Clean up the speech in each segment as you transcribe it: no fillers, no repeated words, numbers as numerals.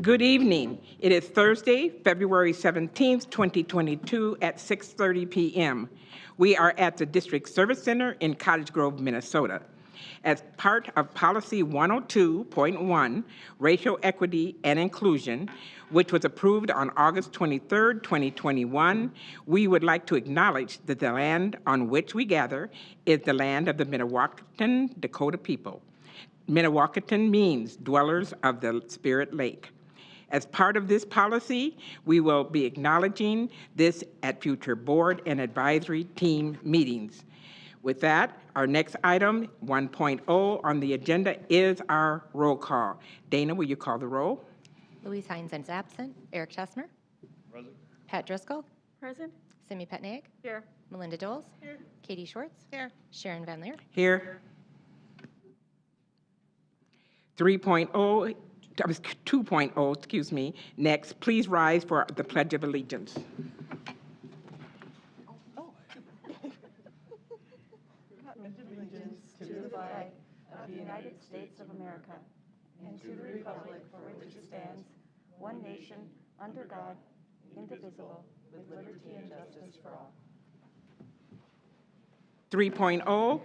Good evening. It is Thursday, February 17th, 2022 at 6:30 p.m. We are at the District Service Center in Cottage Grove, Minnesota. As part of Policy 102.1, Racial Equity and Inclusion, which was approved on August 23, 2021, we would like to acknowledge that the land on which we gather is the land of the Mdewakanton Dakota people. Mdewakanton means dwellers of the Spirit Lake. As part of this policy, we will be acknowledging this at future board and advisory team meetings. With that, our next item, 1.0 on the agenda, is our roll call. Dana, will you call the roll? Louise Hines is absent. Eric Chesmer. Present. Pat Driscoll. Present. Simi Petnaik. Here. Melinda Doles. Here. Katie Schwartz. Here. Sharon Van Leer. Here. 3.0, 2.0, excuse me. Next, please rise for the Pledge of Allegiance. Allegiance to the flag of the United States of America and to the republic for which it stands, one nation, under God, indivisible, with liberty and justice for all. 3.0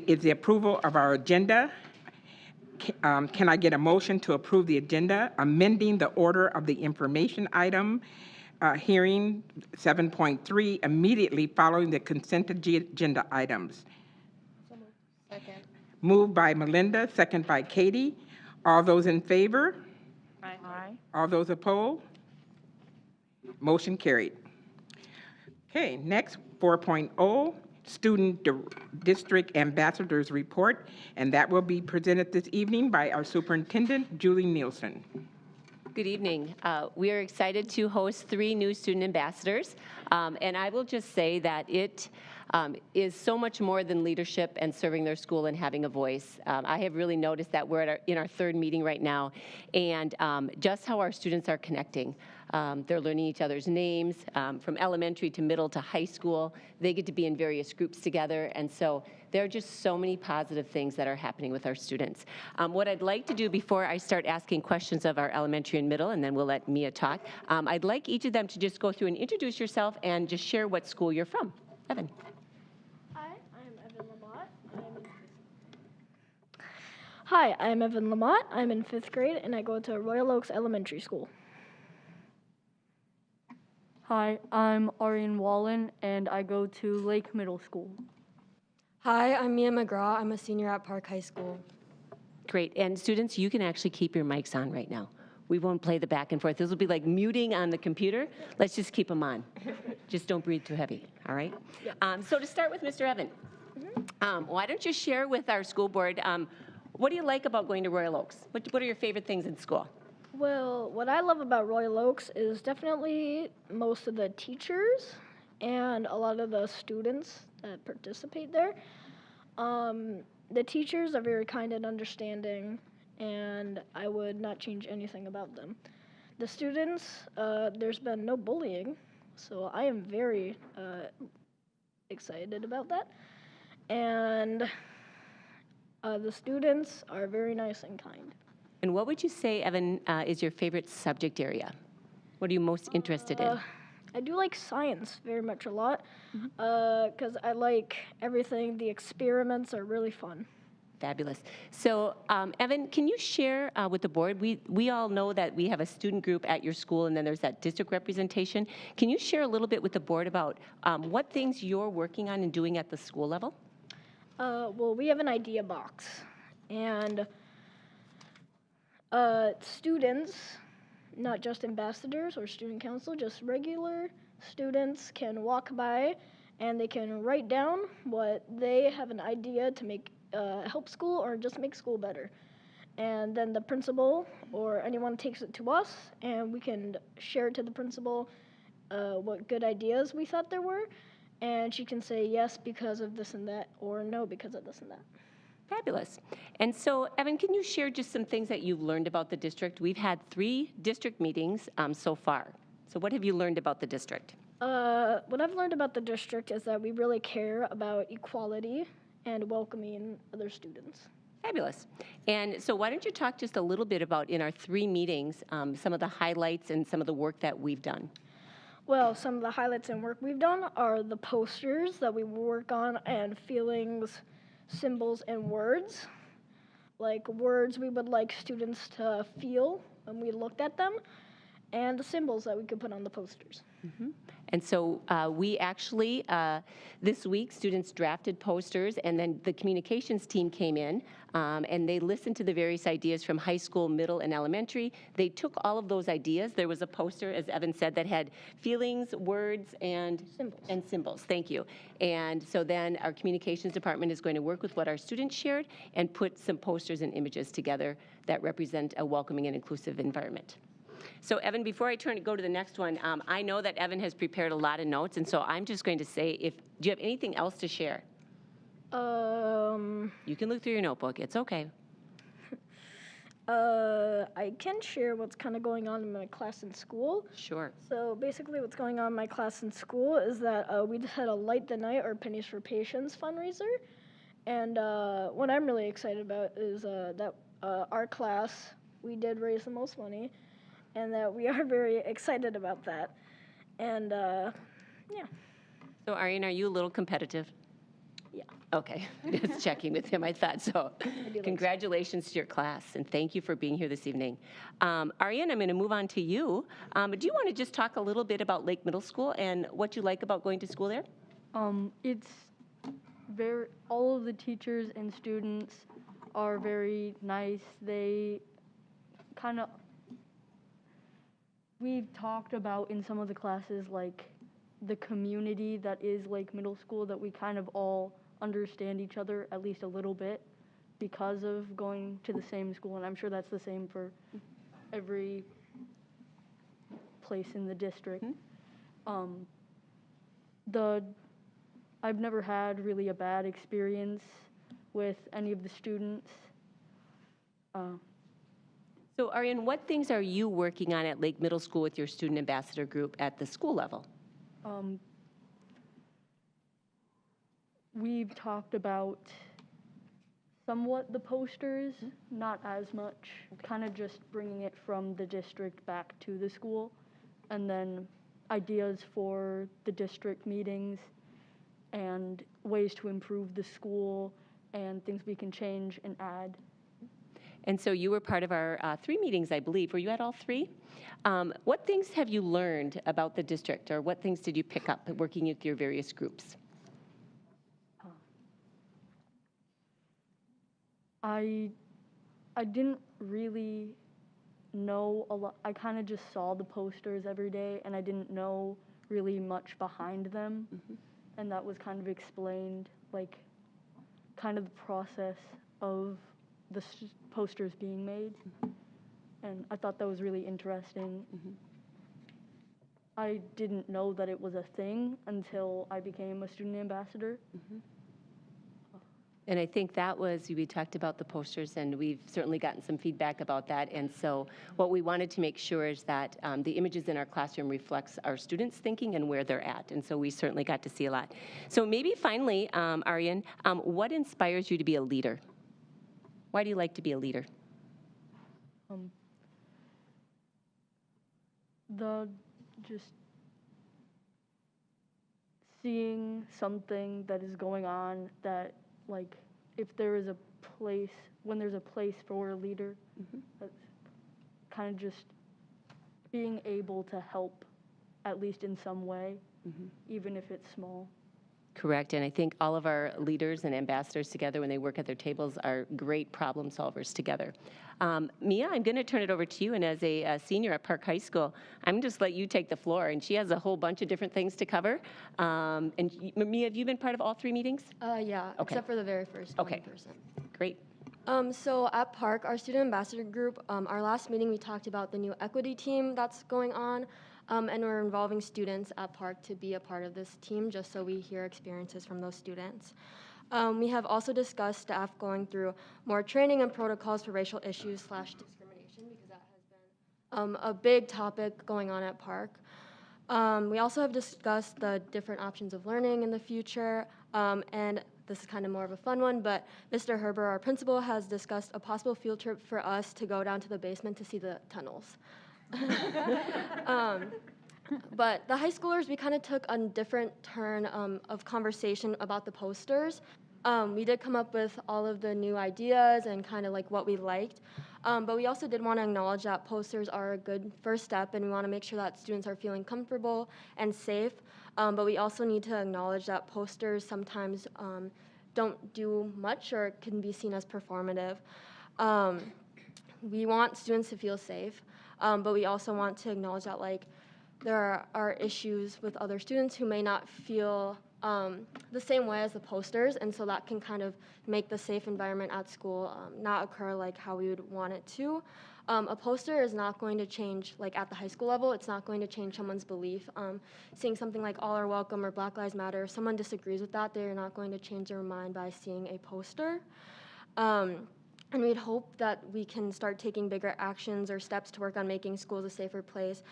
is the approval of our agenda. Can I get a motion to approve the agenda, amending the order of the information item hearing 7.3 immediately following the consent agenda items? Second. Moved by Melinda, second by Katie. All those in favor? Aye. Aye. All those opposed? Motion carried. Okay, next, 4.0, Student District Ambassadors Report, and that will be presented this evening by our Superintendent, Julie Nielsen. Good evening. We are excited to host 3 new student ambassadors, and I will just say that it is so much more than leadership and serving their school and having a voice. I have really noticed that we're in our 3rd meeting right now, and just how our students are connecting. They're learning each other's names from elementary to middle to high school. They get to be in various groups together, and so there are just so many positive things that are happening with our students. What I'd like to do before I start asking questions of our elementary and middle, and then we'll let Mia talk, I'd like each of them to just go through and introduce yourself and just share what school you're from. Evan. Hi, I'm Evan Lamott. I'm in 5th grade, and I go to Royal Oaks Elementary School. Hi, I'm Arian Wallen, and I go to Lake Middle School. Hi, I'm Mia McGraw. I'm a senior at Park High School. Great. And students, you can actually keep your mics on right now. We won't play the back and forth. This will be like muting on the computer. Let's just keep them on. Just don't breathe too heavy, all right? Yeah. So to start with Mr. Evan, why don't you share with our school board, what do you like about going to Royal Oaks? What are your favorite things in school? Well, what I love about Royal Oaks is definitely most of the teachers and a lot of the students that participate there. The teachers are very kind and understanding, and I would not change anything about them. The students, there's been no bullying, so I am very excited about that. And the students are very nice and kind. And what would you say, Evan, is your favorite subject area? What are you most interested in? I do like science very much a lot, because I like everything. The experiments are really fun. Fabulous. So, Evan, can you share with the board? We all know that we have a student group at your school, and then there's that district representation. Can you share a little bit with the board about what things you're working on and doing at the school level? Well, we have an idea box, and students, not just ambassadors or student council, just regular students can walk by and they can write down what they have an idea to make help school or just make school better. And then the principal or anyone takes it to us, and we can share it to the principal what good ideas we thought there were, and she can say yes because of this and that, or no because of this and that. Fabulous. And so, Evan, can you share just some things that you've learned about the district? We've had 3 district meetings so far. So what have you learned about the district? What I've learned about the district is that we really care about equality and welcoming other students. Fabulous. And so why don't you talk just a little bit about, in our 3 meetings, some of the highlights and some of the work that we've done? Well, some of the highlights and work we've done are the posters that we work on and feelings, symbols, and words. Like words we would like students to feel when we looked at them, and the symbols that we could put on the posters. And so we actually, this week, students drafted posters, and then the communications team came in, and they listened to the various ideas from high school, middle, and elementary. They took all of those ideas. There was a poster, as Evan said, that had feelings, words, and symbols. Thank you. And so then our communications department is going to work with what our students shared and put some posters and images together that represent a welcoming and inclusive environment. So Evan, before I go to the next one, I know that Evan has prepared a lot of notes, and so I'm just going to say, do you have anything else to share? You can look through your notebook. It's okay. I can share what's kind of going on in my class in school. Sure. So basically what's going on in my class in school is that we just had a Light the Night or Pennies for Patients fundraiser. And what I'm really excited about is that our class, we did raise the most money, and that we are very excited about that. And yeah. So Aryan, are you a little competitive? Yeah. Okay, just checking with him. I thought so. Congratulations to your class, and thank you for being here this evening. Aryan, I'm going to move on to you. Do you want to just talk a little bit about Lake Middle School and what you like about going to school there? It's all of the teachers and students are very nice. They kind of, we've talked about in some of the classes, like the community that is Lake Middle School, that we kind of all understand each other at least a little bit because of going to the same school, and I'm sure that's the same for every place in the district. I've never had really a bad experience with any of the students. So Aryan, what things are you working on at Lake Middle School with your student ambassador group at the school level? We've talked about somewhat the posters, not as much, kind of just bringing it from the district back to the school, and then ideas for the district meetings and ways to improve the school and things we can change and add. And so you were part of our 3 meetings, I believe. Were you at all 3? What things have you learned about the district, or what things did you pick up working with your various groups? I didn't really know a lot. I kind of just saw the posters every day, and I didn't know really much behind them. And that was kind of explained, like, kind of the process of the posters being made. And I thought that was really interesting. I didn't know that it was a thing until I became a student ambassador. And I think that was, we talked about the posters, and we've certainly gotten some feedback about that. And so what we wanted to make sure is that the images in our classroom reflects our students' thinking and where they're at. And so we certainly got to see a lot. So maybe finally, Aryan, what inspires you to be a leader? Why do you like to be a leader? Just seeing something that is going on that, like, if there is a place, when there's a place for a leader, that's kind of just being able to help, at least in some way, even if it's small. Correct, and I think all of our leaders and ambassadors together, when they work at their tables, are great problem solvers together. Mia, I'm going to turn it over to you, and as a senior at Park High School, I'm going to just let you take the floor, and she has a whole bunch of different things to cover. And Mia, have you been part of all 3 meetings? Yeah, Okay. except for the very first one Okay. in person. Great. So at Park, our student ambassador group, our last meeting we talked about the new equity team that's going on, and we're involving students at Park to be a part of this team just so we hear experiences from those students. We have also discussed staff going through more training and protocols for racial issues / discrimination because that has been a big topic going on at Park. We also have discussed the different options of learning in the future and this is kind of more of a fun one, but Mr. Herber, our principal, has discussed a possible field trip for us to go down to the basement to see the tunnels. But the high schoolers, we kind of took a different turn of conversation about the posters. We did come up with all of the new ideas and kind of like what we liked, but we also did want to acknowledge that posters are a good first step, and we want to make sure that students are feeling comfortable and safe, but we also need to acknowledge that posters sometimes don't do much or can be seen as performative. We want students to feel safe, but we also want to acknowledge that like there are issues with other students who may not feel the same way as the posters, and so that can kind of make the safe environment at school not occur like how we would want it to. A poster is not going to change, like at the high school level, it's not going to change someone's belief. Seeing something like All Are Welcome or Black Lives Matter, if someone disagrees with that, they're not going to change their mind by seeing a poster. And we'd hope that we can start taking bigger actions or steps to work on making schools a safer place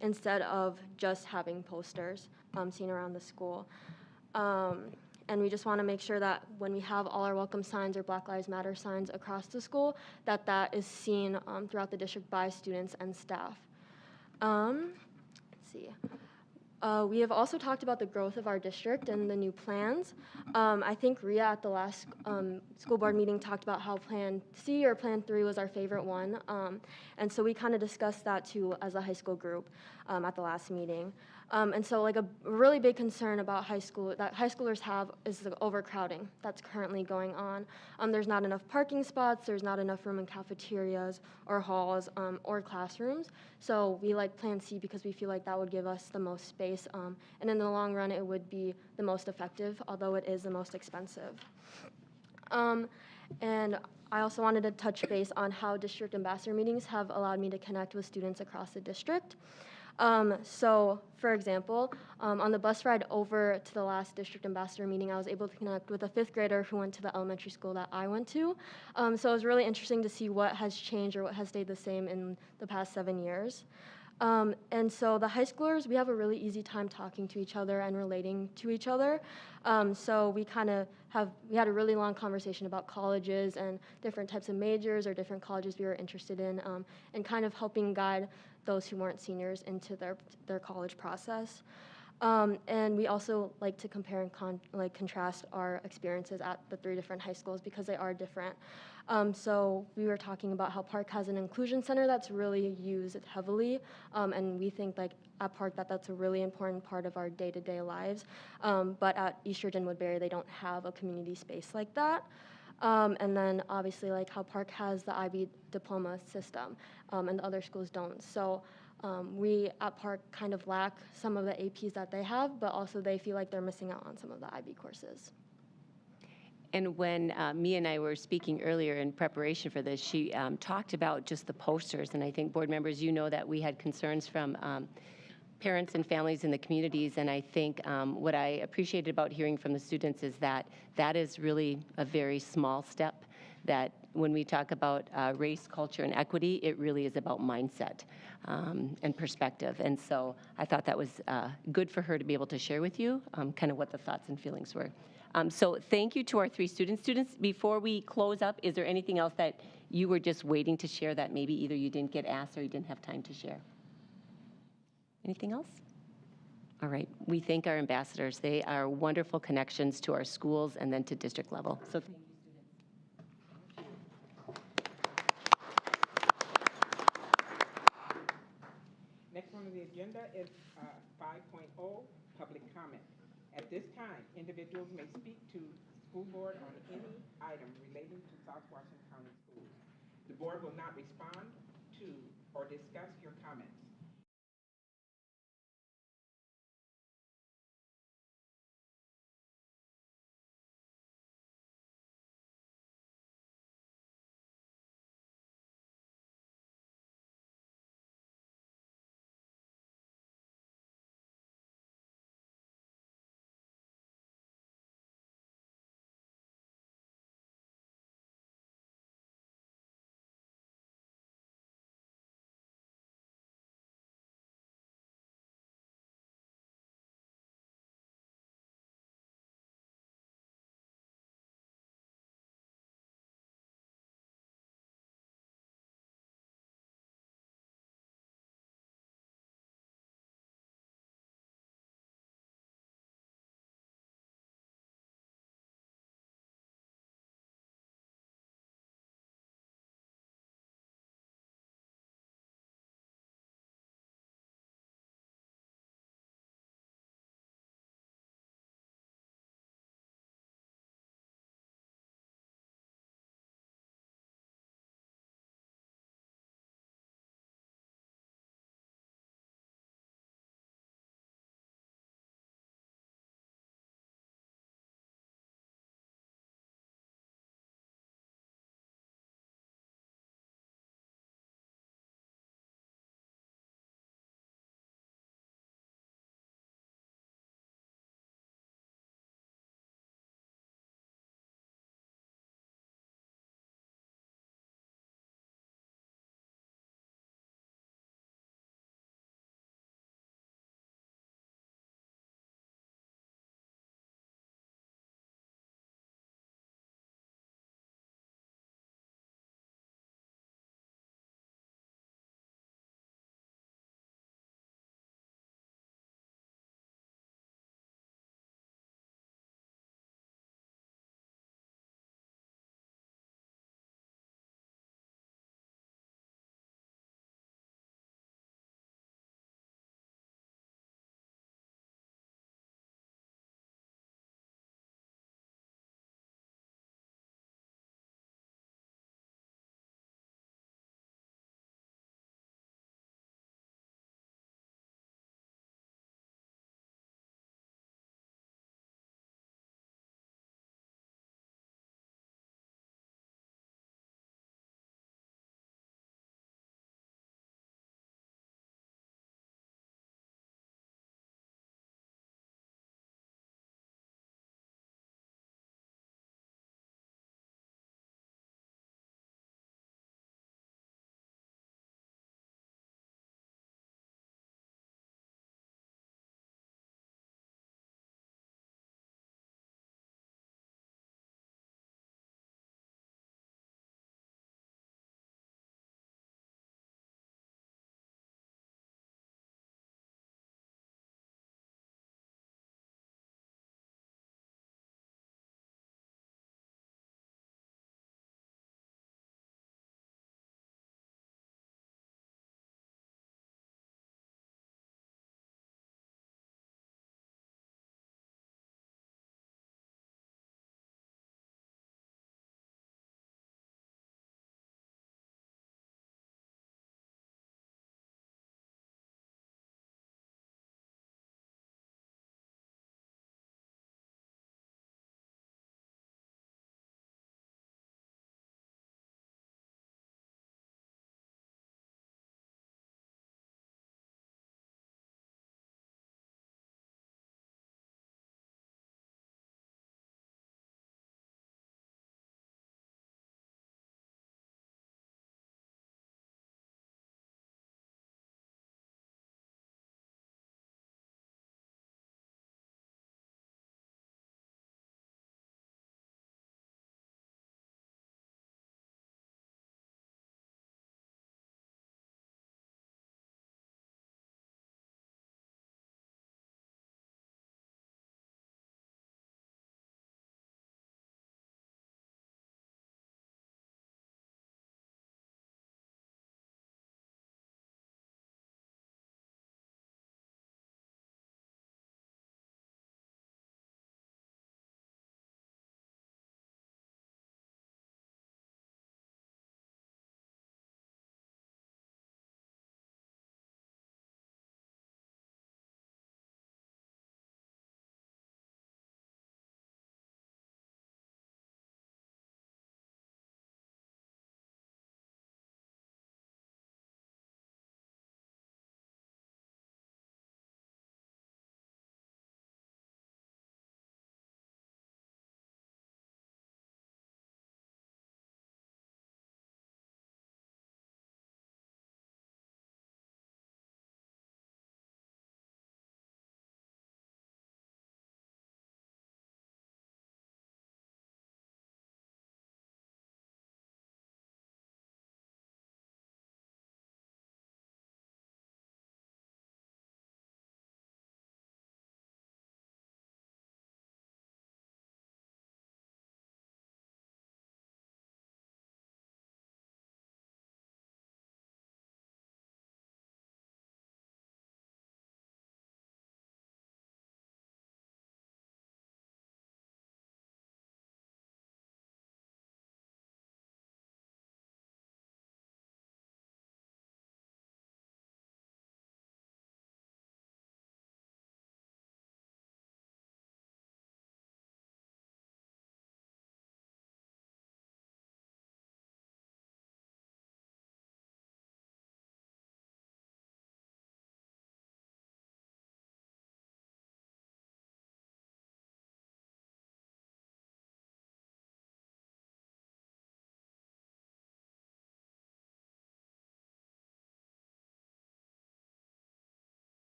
instead of just having posters seen around the school. And we just want to make sure that when we have All Are Welcome signs or Black Lives Matter signs across the school, that that is seen throughout the district by students and staff. Let's see. We have also talked about the growth of our district and the new plans. I think Ria at the last school board meeting talked about how Plan C or Plan 3 was our favorite one. And so we kind of discussed that too as a high school group at the last meeting. And so like a really big concern about high schoolers have is the overcrowding that's currently going on. There's not enough parking spots, there's not enough room in cafeterias or halls or classrooms. So we like Plan C because we feel like that would give us the most space. And in the long run, it would be the most effective, although it is the most expensive. And I also wanted to touch base on how district ambassador meetings have allowed me to connect with students across the district. So, for example, on the bus ride over to the last district ambassador meeting, I was able to connect with a 5th grader who went to the elementary school that I went to. So it was really interesting to see what has changed or what has stayed the same in the past 7 years. And so the high schoolers, we have a really easy time talking to each other and relating to each other. So we had a really long conversation about colleges and different types of majors or different colleges we were interested in, and kind of helping guide those who weren't seniors into their college process. And we also like to compare and contrast our experiences at the 3 different high schools because they are different. So we were talking about how Park has an inclusion center that's really used heavily, and we think like at Park that's a really important part of our day-to-day lives. But at Eastridge and Woodbury, they don't have a community space like that. And then obviously like how Park has the IB diploma system, and the other schools don't. So we at Park kind of lack some of the APs that they have, but also they feel like they're missing out on some of the IB courses. And when Mia and I were speaking earlier in preparation for this, she talked about just the posters. And I think board members, you know that we had concerns from parents and families in the communities. And I think what I appreciated about hearing from the students is that that is really a very small step, that when we talk about race, culture, and equity, it really is about mindset and perspective. And so I thought that was good for her to be able to share with you kind of what the thoughts and feelings were. So thank you to our 3 students. Students, before we close up, is there anything else that you were just waiting to share that maybe either you didn't get asked or you didn't have time to share? Anything else? All right. We thank our ambassadors. They are wonderful connections to our schools and then to district level. So thank you. Next one on the agenda is 5.0, public comment. At this time, individuals may speak to school board on any item relating to South Washington County Schools. The board will not respond to or discuss your comments.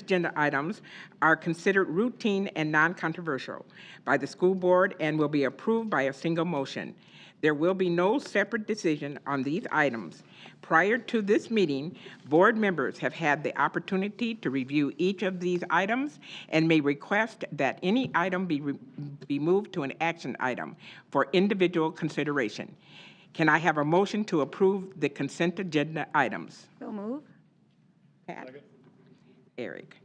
consent agenda items are considered routine and non-controversial by the school board and will be approved by a single motion. There will be no separate decision on these items. Prior to this meeting, board members have had the opportunity to review each of these items and may request that any item be moved to an action item for individual consideration. Can I have a motion to approve the consent agenda items? So move. Pat? Eric.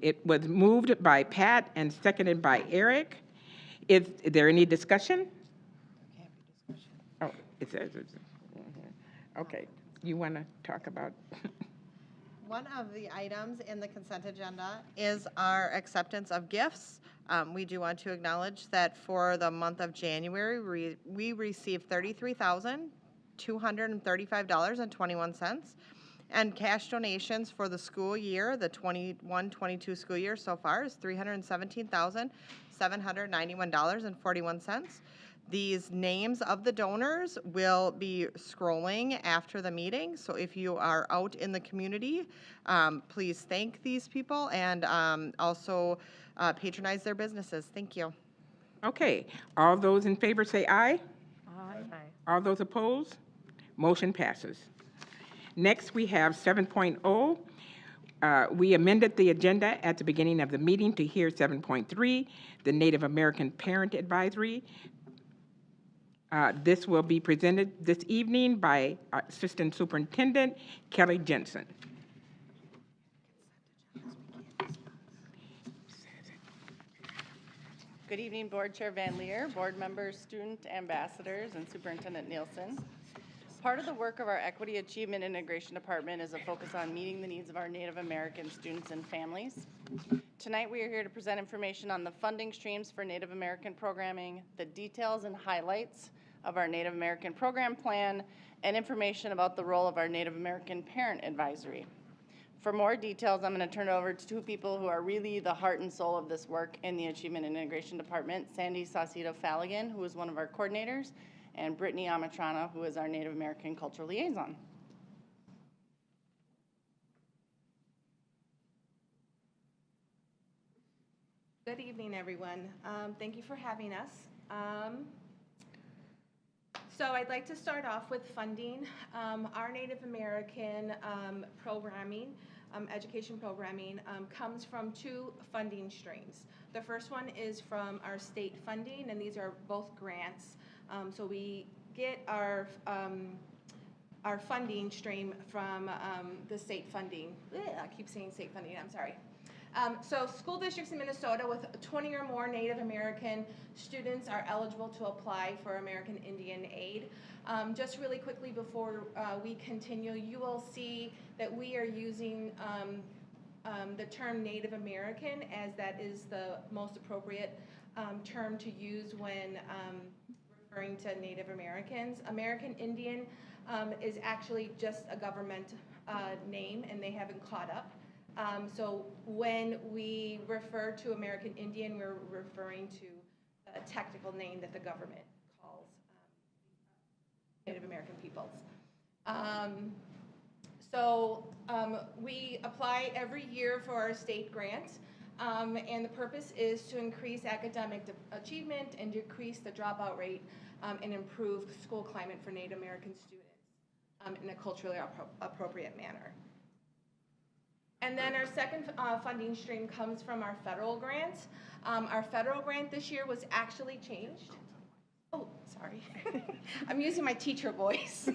It was moved by Pat and seconded by Eric. Is there any discussion? Oh, it says, okay. You want to talk about? One of the items in the consent agenda is our acceptance of gifts. We do want to acknowledge that for the month of January, we received $33,235.21. And cash donations for the school year, the 21-22 school year so far, is $317,791.41. These names of the donors will be scrolling after the meeting, so if you are out in the community, please thank these people and also patronize their businesses. Thank you. Okay, all those in favor say aye. Aye. All those opposed? Motion passes. Next, we have 7.0. We amended the agenda at the beginning of the meeting to hear 7.3, the Native American Parent Advisory. This will be presented this evening by Assistant Superintendent Kelly Jensen. Good evening, Board Chair Van Leer, board members, student ambassadors, and Superintendent Nielsen. Part of the work of our Equity Achievement Integration Department is a focus on meeting the needs of our Native American students and families. Tonight we are here to present information on the funding streams for Native American programming, the details and highlights of our Native American program plan, and information about the role of our Native American Parent Advisory. For more details, I'm going to turn it over to two people who are really the heart and soul of this work in the Achievement and Integration Department, Sandy Saucedo-Falligan, who is one of our coordinators, and Brittany Amatrana, who is our Native American Cultural Liaison. Good evening, everyone. Thank you for having us. So I'd like to start off with funding. Our Native American programming, education programming, comes from two funding streams. The first one is from our state funding, and these are both grants. So we get our funding stream from the state funding. I keep saying state funding, I'm sorry. So school districts in Minnesota with 20 or more Native American students are eligible to apply for American Indian Aid. Just really quickly before we continue, you will see that we are using the term Native American, as that is the most appropriate term to use when referring to Native Americans. American Indian is actually just a government name, and they haven't caught up. So when we refer to American Indian, we're referring to a technical name that the government calls Native American peoples. We apply every year for our state grants, and the purpose is to increase academic achievement and decrease the dropout rate and improve school climate for Native American students in a culturally appropriate manner. And then our second funding stream comes from our federal grant. Our federal grant this year was actually changed. Oh, sorry. I'm using my teacher voice.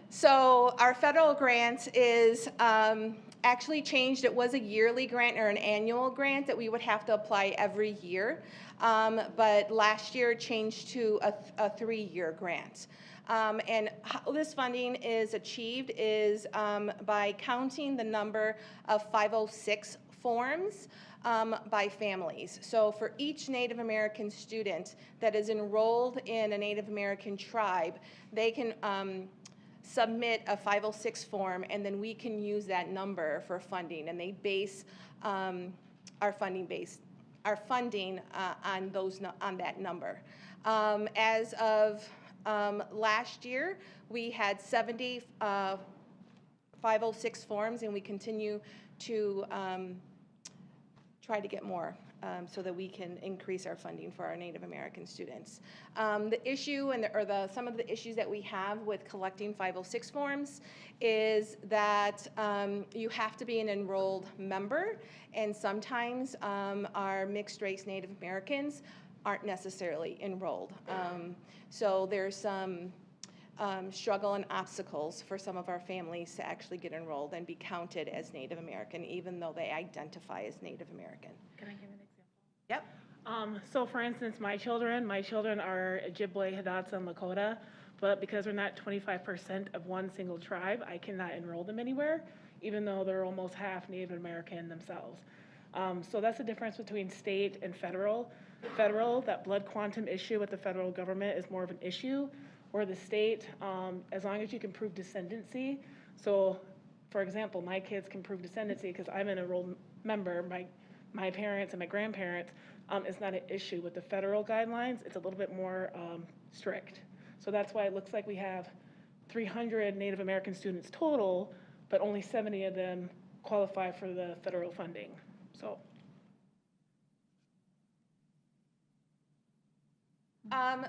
So our federal grant is actually changed. It was a yearly grant or an annual grant that we would have to apply every year. But last year it changed to a 3-year grant. And how this funding is achieved is by counting the number of 506 forms by families. So for each Native American student that is enrolled in a Native American tribe, they can submit a 506 form, and then we can use that number for funding, and they base our funding on that number. As of last year, we had 70 506 forms, and we continue to try to get more so that we can increase our funding for our Native American students. The issue some of the issues that we have with collecting 506 forms is that you have to be an enrolled member, and sometimes our mixed race Native Americans aren't necessarily enrolled. So there's some struggle and obstacles for some of our families to actually get enrolled and be counted as Native American, even though they identify as Native American. Can I give an example? Yep. So for instance, my children are Ojibwe, Hidatsa, and Lakota, but because we're not 25% of one single tribe, I cannot enroll them anywhere, even though they're almost half Native American themselves. So that's the difference between state and federal. Federal, that blood quantum issue with the federal government is more of an issue, or the state, as long as you can prove descendancy. So, for example, my kids can prove descendancy because I'm an enrolled member. My parents and my grandparents, it's not an issue. With the federal guidelines, it's a little bit more strict. So that's why it looks like we have 300 Native American students total, but only 70 of them qualify for the federal funding.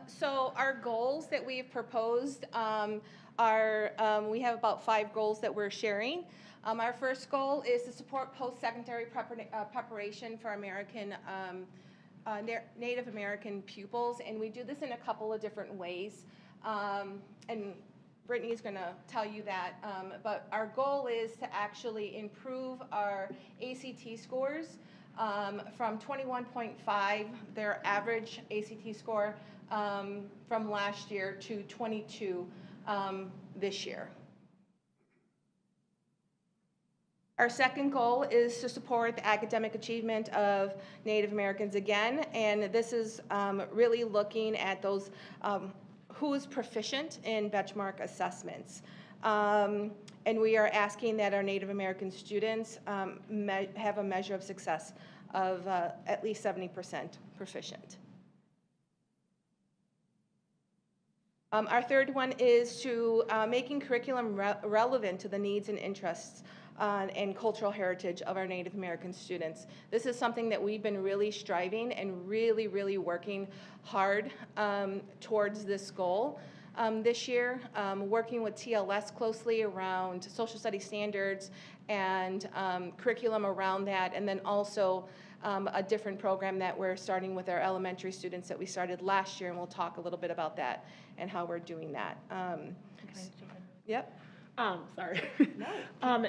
So our goals that we've proposed are, we have about 5 goals that we're sharing. Our first goal is to support post-secondary preparation for Native American pupils, and we do this in a couple of different ways. And Brittany's going to tell you that, but our goal is to actually improve our ACT scores from 21.5, their average ACT score from last year, to 22 this year. Our second goal is to support the academic achievement of Native Americans again, and this is really looking at those who is proficient in benchmark assessments. And we are asking that our Native American students have a measure of success of at least 70% proficient. Our third one is to making curriculum relevant to the needs and interests and cultural heritage of our Native American students. This is something that we've been really striving and really working hard towards this goal. This year, working with TLS closely around social studies standards and curriculum around that, and then also a different program that we're starting with our elementary students that we started last year, and we'll talk a little bit about that and how we're doing that. Yep. Sorry.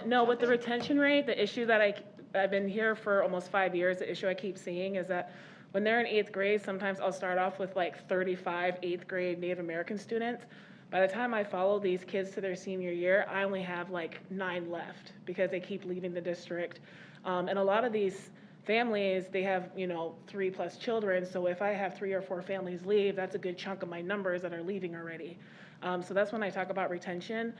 No, with the retention rate, the issue that I've been here for almost 5 years, the issue I keep seeing is that when they're in 8th grade, sometimes I'll start off with like 35 8th grade Native American students. By the time I follow these kids to their senior year, I only have like 9 left because they keep leaving the district. And a lot of these families, they have, 3+ children. So if I have 3 or 4 families leave, that's a good chunk of my numbers that are leaving already. So that's when I talk about retention,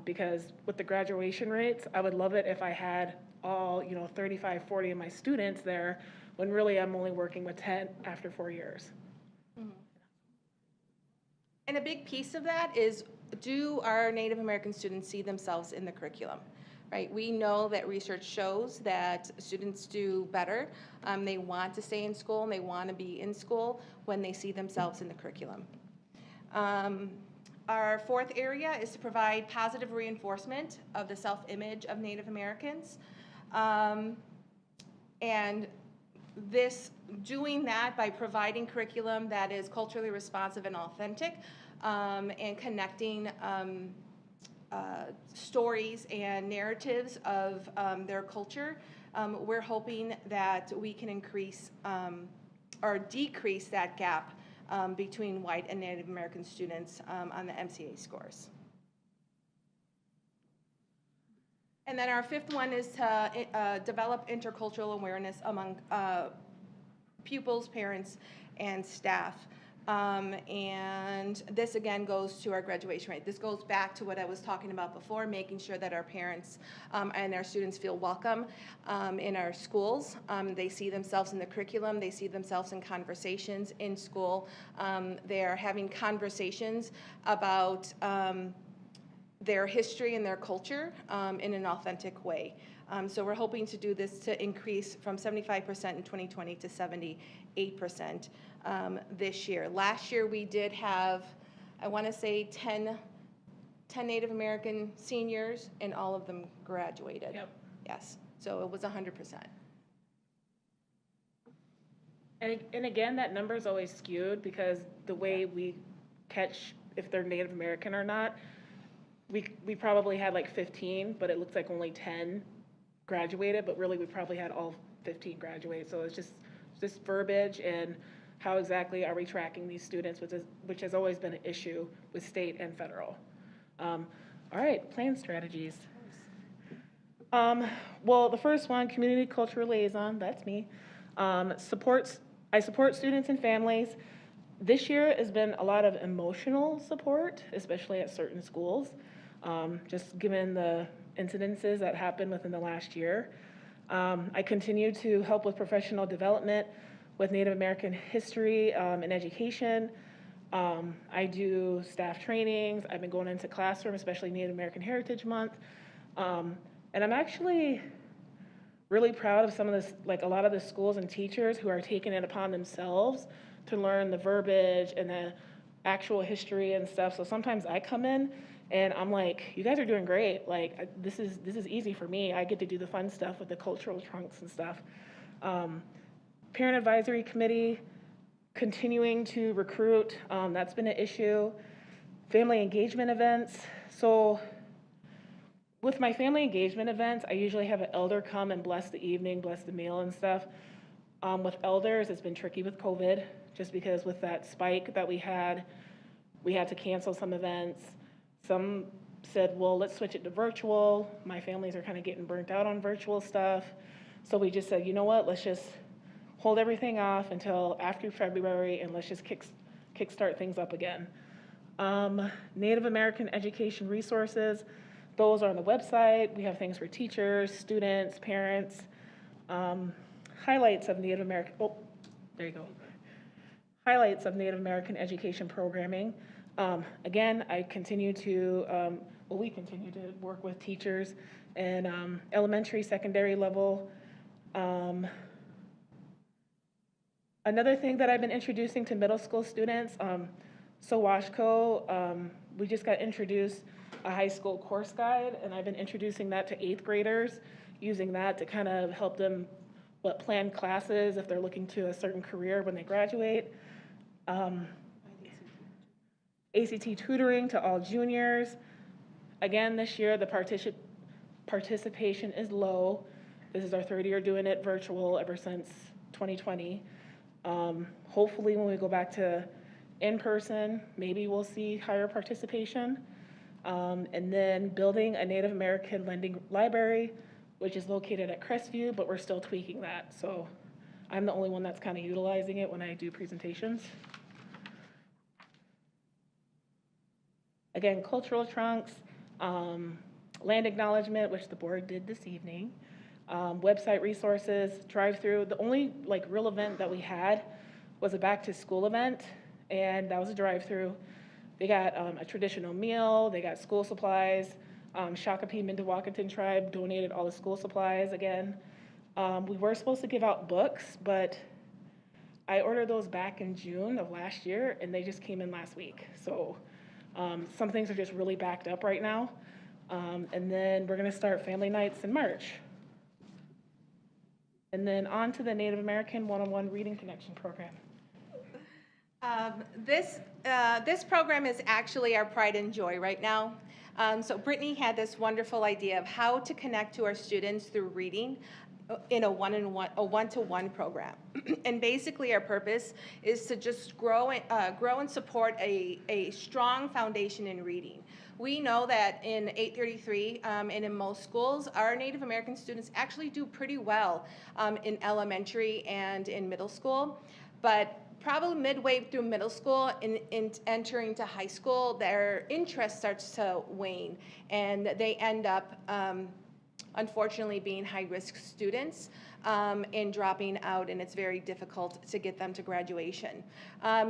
because with the graduation rates, I would love it if I had all, 35, 40 of my students there, when really I'm only working with 10 after 4 years. Mm-hmm. And a big piece of that is, do our Native American students see themselves in the curriculum? Right? We know that research shows that students do better. They want to stay in school and they want to be in school when they see themselves in the curriculum. Our fourth area is to provide positive reinforcement of the self-image of Native Americans. And doing that by providing curriculum that is culturally responsive and authentic, and connecting stories and narratives of their culture, we're hoping that we can increase or decrease that gap between white and Native American students on the MCA scores. And then our fifth one is to develop intercultural awareness among pupils, parents, and staff. And this again goes to our graduation rate. This goes back to what I was talking about before, making sure that our parents and our students feel welcome in our schools. They see themselves in the curriculum. They see themselves in conversations in school. They are having conversations about their history and their culture in an authentic way. So we're hoping to do this to increase from 75% in 2020 to 78% this year. Last year we did have, I want to say 10 Native American seniors, and all of them graduated. Yep. Yes, so it was 100%. And again, that number is always skewed because the way we catch if they're Native American or not, we probably had like 15, but it looks like only 10 graduated, but really we probably had all 15 graduate. So it's just verbiage and how exactly are we tracking these students, which has always been an issue with state and federal. All right, plan strategies. Well, the first one, community cultural liaison, that's me. I support students and families. This year has been a lot of emotional support, especially at certain schools, just given the incidences that happened within the last year. I continue to help with professional development with Native American history and education. I do staff trainings. I've been going into classroom, especially Native American Heritage Month. And I'm actually really proud of some of this, like a lot of the schools and teachers who are taking it upon themselves to learn the verbiage and the actual history and stuff. So sometimes I come in and I'm like, you guys are doing great. Like, this is easy for me. I get to do the fun stuff with the cultural trunks and stuff. Parent Advisory Committee, continuing to recruit. That's been an issue. Family engagement events. So with my family engagement events, I usually have an elder come and bless the evening, bless the meal and stuff. With elders, it's been tricky with COVID, just because with that spike that we had to cancel some events. Some said, well, let's switch it to virtual. My families are kind of getting burnt out on virtual stuff. So we just said, you know what, let's just hold everything off until after February and let's just kickstart things up again. Native American education resources, those are on the website. We have things for teachers, students, parents. Highlights of Native American, oh, there you go. Highlights of Native American education programming. Again, I continue to, we continue to work with teachers and elementary, secondary level. Another thing that I've been introducing to middle school students, SoWashCo, we just got introduced a high school course guide, and I've been introducing that to 8th graders, using that to kind of help them plan classes if they're looking to a certain career when they graduate. ACT tutoring to all juniors. Again, this year the participation is low. This is our 3rd year doing it virtual ever since 2020. Hopefully when we go back to in-person, maybe we'll see higher participation. And then building a Native American lending library, which is located at Crestview, but we're still tweaking that. So I'm the only one that's kind of utilizing it when I do presentations. Again, cultural trunks, land acknowledgement, which the board did this evening, website resources, drive-through. The only real event that we had was a back to school event, and that was a drive-through. They got a traditional meal, they got school supplies. Shakopee Mindewakanton tribe donated all the school supplies again. We were supposed to give out books, but I ordered those back in June of last year, and they just came in last week. So some things are just really backed up right now. And then we're gonna start family nights in March. And then on to the Native American one-on-one reading connection program. This program is actually our pride and joy right now. So Brittany had this wonderful idea of how to connect to our students through reading in a one-to-one program. And basically our purpose is to just grow and support a strong foundation in reading. We know that in 833 and in most schools, our Native American students actually do pretty well in elementary and in middle school, but probably midway through middle school and entering to high school, their interest starts to wane, and they end up, unfortunately, being high-risk students and dropping out, and it's very difficult to get them to graduation.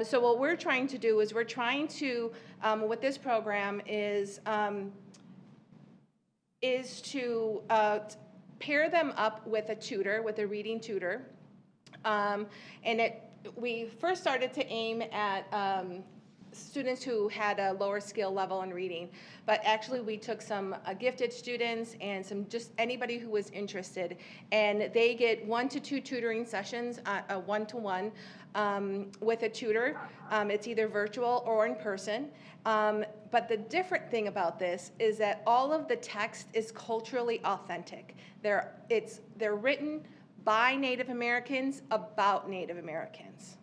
So what we're trying to do is with this program is is to pair them up with a tutor, with a reading tutor. We first started to aim at students who had a lower skill level in reading, but actually we took some gifted students and some just anybody who was interested, and they get 1 to 2 tutoring sessions, a one-to-one with a tutor. It's either virtual or in person. But the different thing about this is that all of the text is culturally authentic. They're written by Native Americans about Native Americans.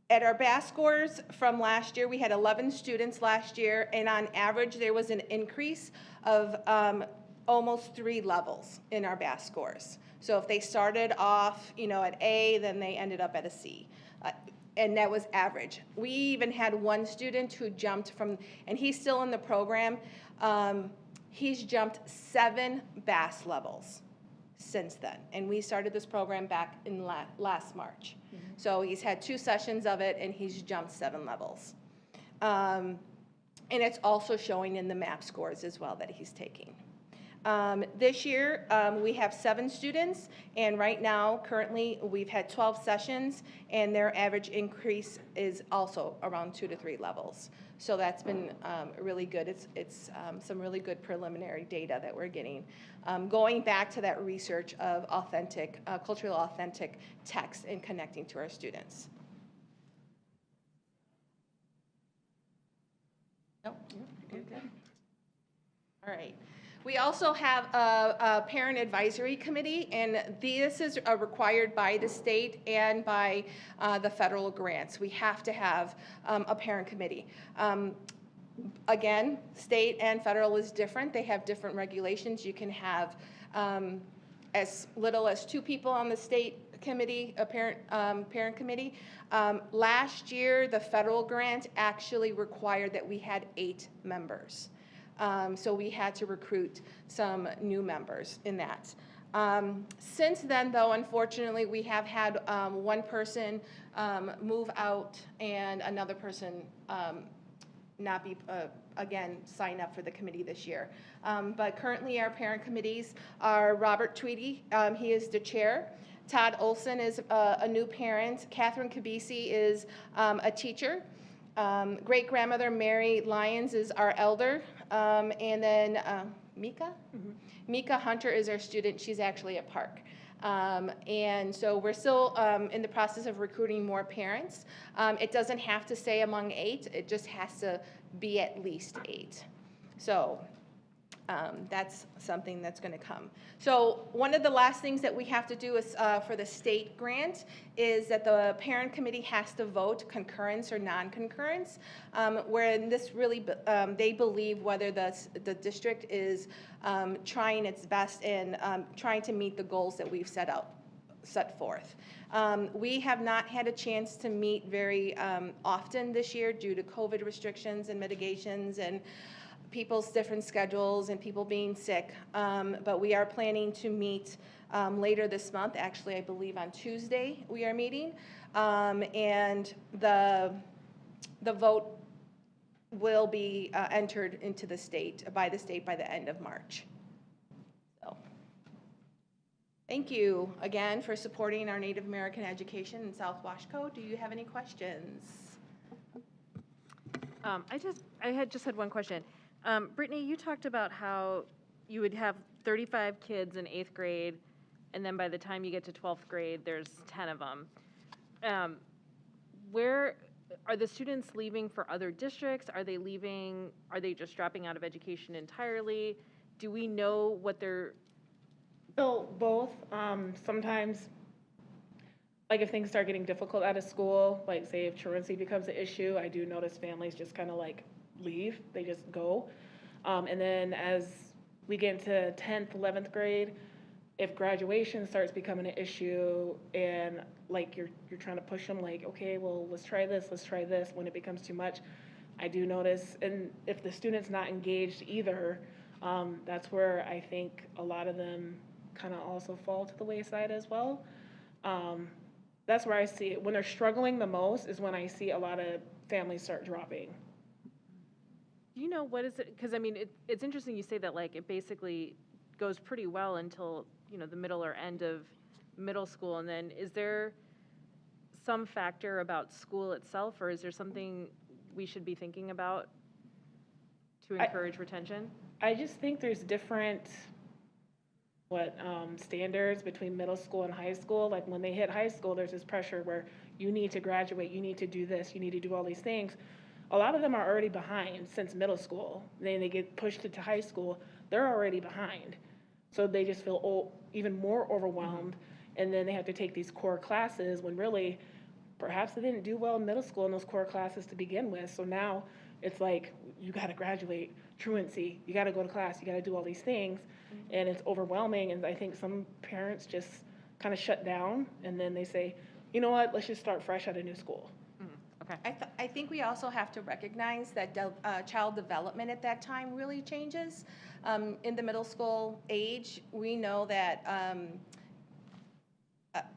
At our BAS scores from last year, we had 11 students last year, and on average, there was an increase of almost 3 levels in our BAS scores. So if they started off, at A, then they ended up at a C. And that was average. We even had one student who jumped from, and he's still in the program, he's jumped 7 BAS levels since then. And we started this program back in last March. So he's had 2 sessions of it, and he's jumped 7 levels. And it's also showing in the MAP scores as well that he's taking. This year, we have 7 students, and right now, currently, we've had 12 sessions, and their average increase is also around 2 to 3 levels. So that's been really good. It's some really good preliminary data that we're getting. Going back to that research of authentic, culturally authentic text and connecting to our students. Nope. All right. We also have a parent advisory committee, and this is required by the state and by the federal grants. We have to have a parent committee. Again, state and federal is different. They have different regulations. You can have as little as 2 people on the state committee, a parent committee. Last year, the federal grant actually required that we had 8 members. So we had to recruit some new members in that. Since then, though, unfortunately, we have had one person move out and another person not be, again, sign up for the committee this year. But currently, our parent committees are Robert Tweedy, he is the chair. Todd Olson is a new parent. Catherine Kabisi is a teacher. Great-grandmother Mary Lyons is our elder. And then Mika? Mm-hmm. Mika Hunter is our student. She's actually at Park. And so we're still in the process of recruiting more parents. It doesn't have to stay among 8. It just has to be at least 8. So that's something that's going to come. So one of the last things that we have to do is for the state grant is that the parent committee has to vote concurrence or non-concurrence, where in this really they believe whether the district is trying its best and trying to meet the goals that we've set forth. We have not had a chance to meet very often this year due to COVID restrictions and mitigations and people's different schedules and people being sick, but we are planning to meet later this month. Actually, I believe on Tuesday we are meeting, and the vote will be entered into the state by the end of March. So, thank you again for supporting our Native American education in SoWashCo. Do you have any questions? I had one question. Brittany, you talked about how you would have 35 kids in 8th grade, and then by the time you get to 12th grade, there's 10 of them. Where are the students leaving for other districts? Are they leaving? Are they just dropping out of education entirely? Do we know what they're? So both. Sometimes, like if things start getting difficult out of school, like say if truancy becomes an issue, I do notice families just kind of like leave, they just go. And then as we get into 10th, 11th grade, if graduation starts becoming an issue and like you're trying to push them like, okay, well, let's try this, when it becomes too much, I do notice, and if the student's not engaged either, that's where I think a lot of them kind of also fall to the wayside as well. That's where I see it. When they're struggling the most is when I see a lot of families start dropping. Do you know what is it? Because I mean, it's interesting you say that, like, it basically goes pretty well until, you know, the middle or end of middle school. And then is there some factor about school itself, or is there something we should be thinking about to encourage retention? I just think there's different standards between middle school and high school. Like when they hit high school, there's this pressure where you need to graduate, you need to do this, you need to do all these things. A lot of them are already behind since middle school. Then they get pushed into high school, they're already behind. So they just feel even more overwhelmed. And then they have to take these core classes when really, perhaps they didn't do well in middle school in those core classes to begin with. So now it's like, you got to graduate, truancy, you got to go to class, you got to do all these things. And it's overwhelming. And I think some parents just kind of shut down and then they say, you know what, let's just start fresh at a new school. Okay. I think we also have to recognize that child development at that time really changes. In the middle school age, we know that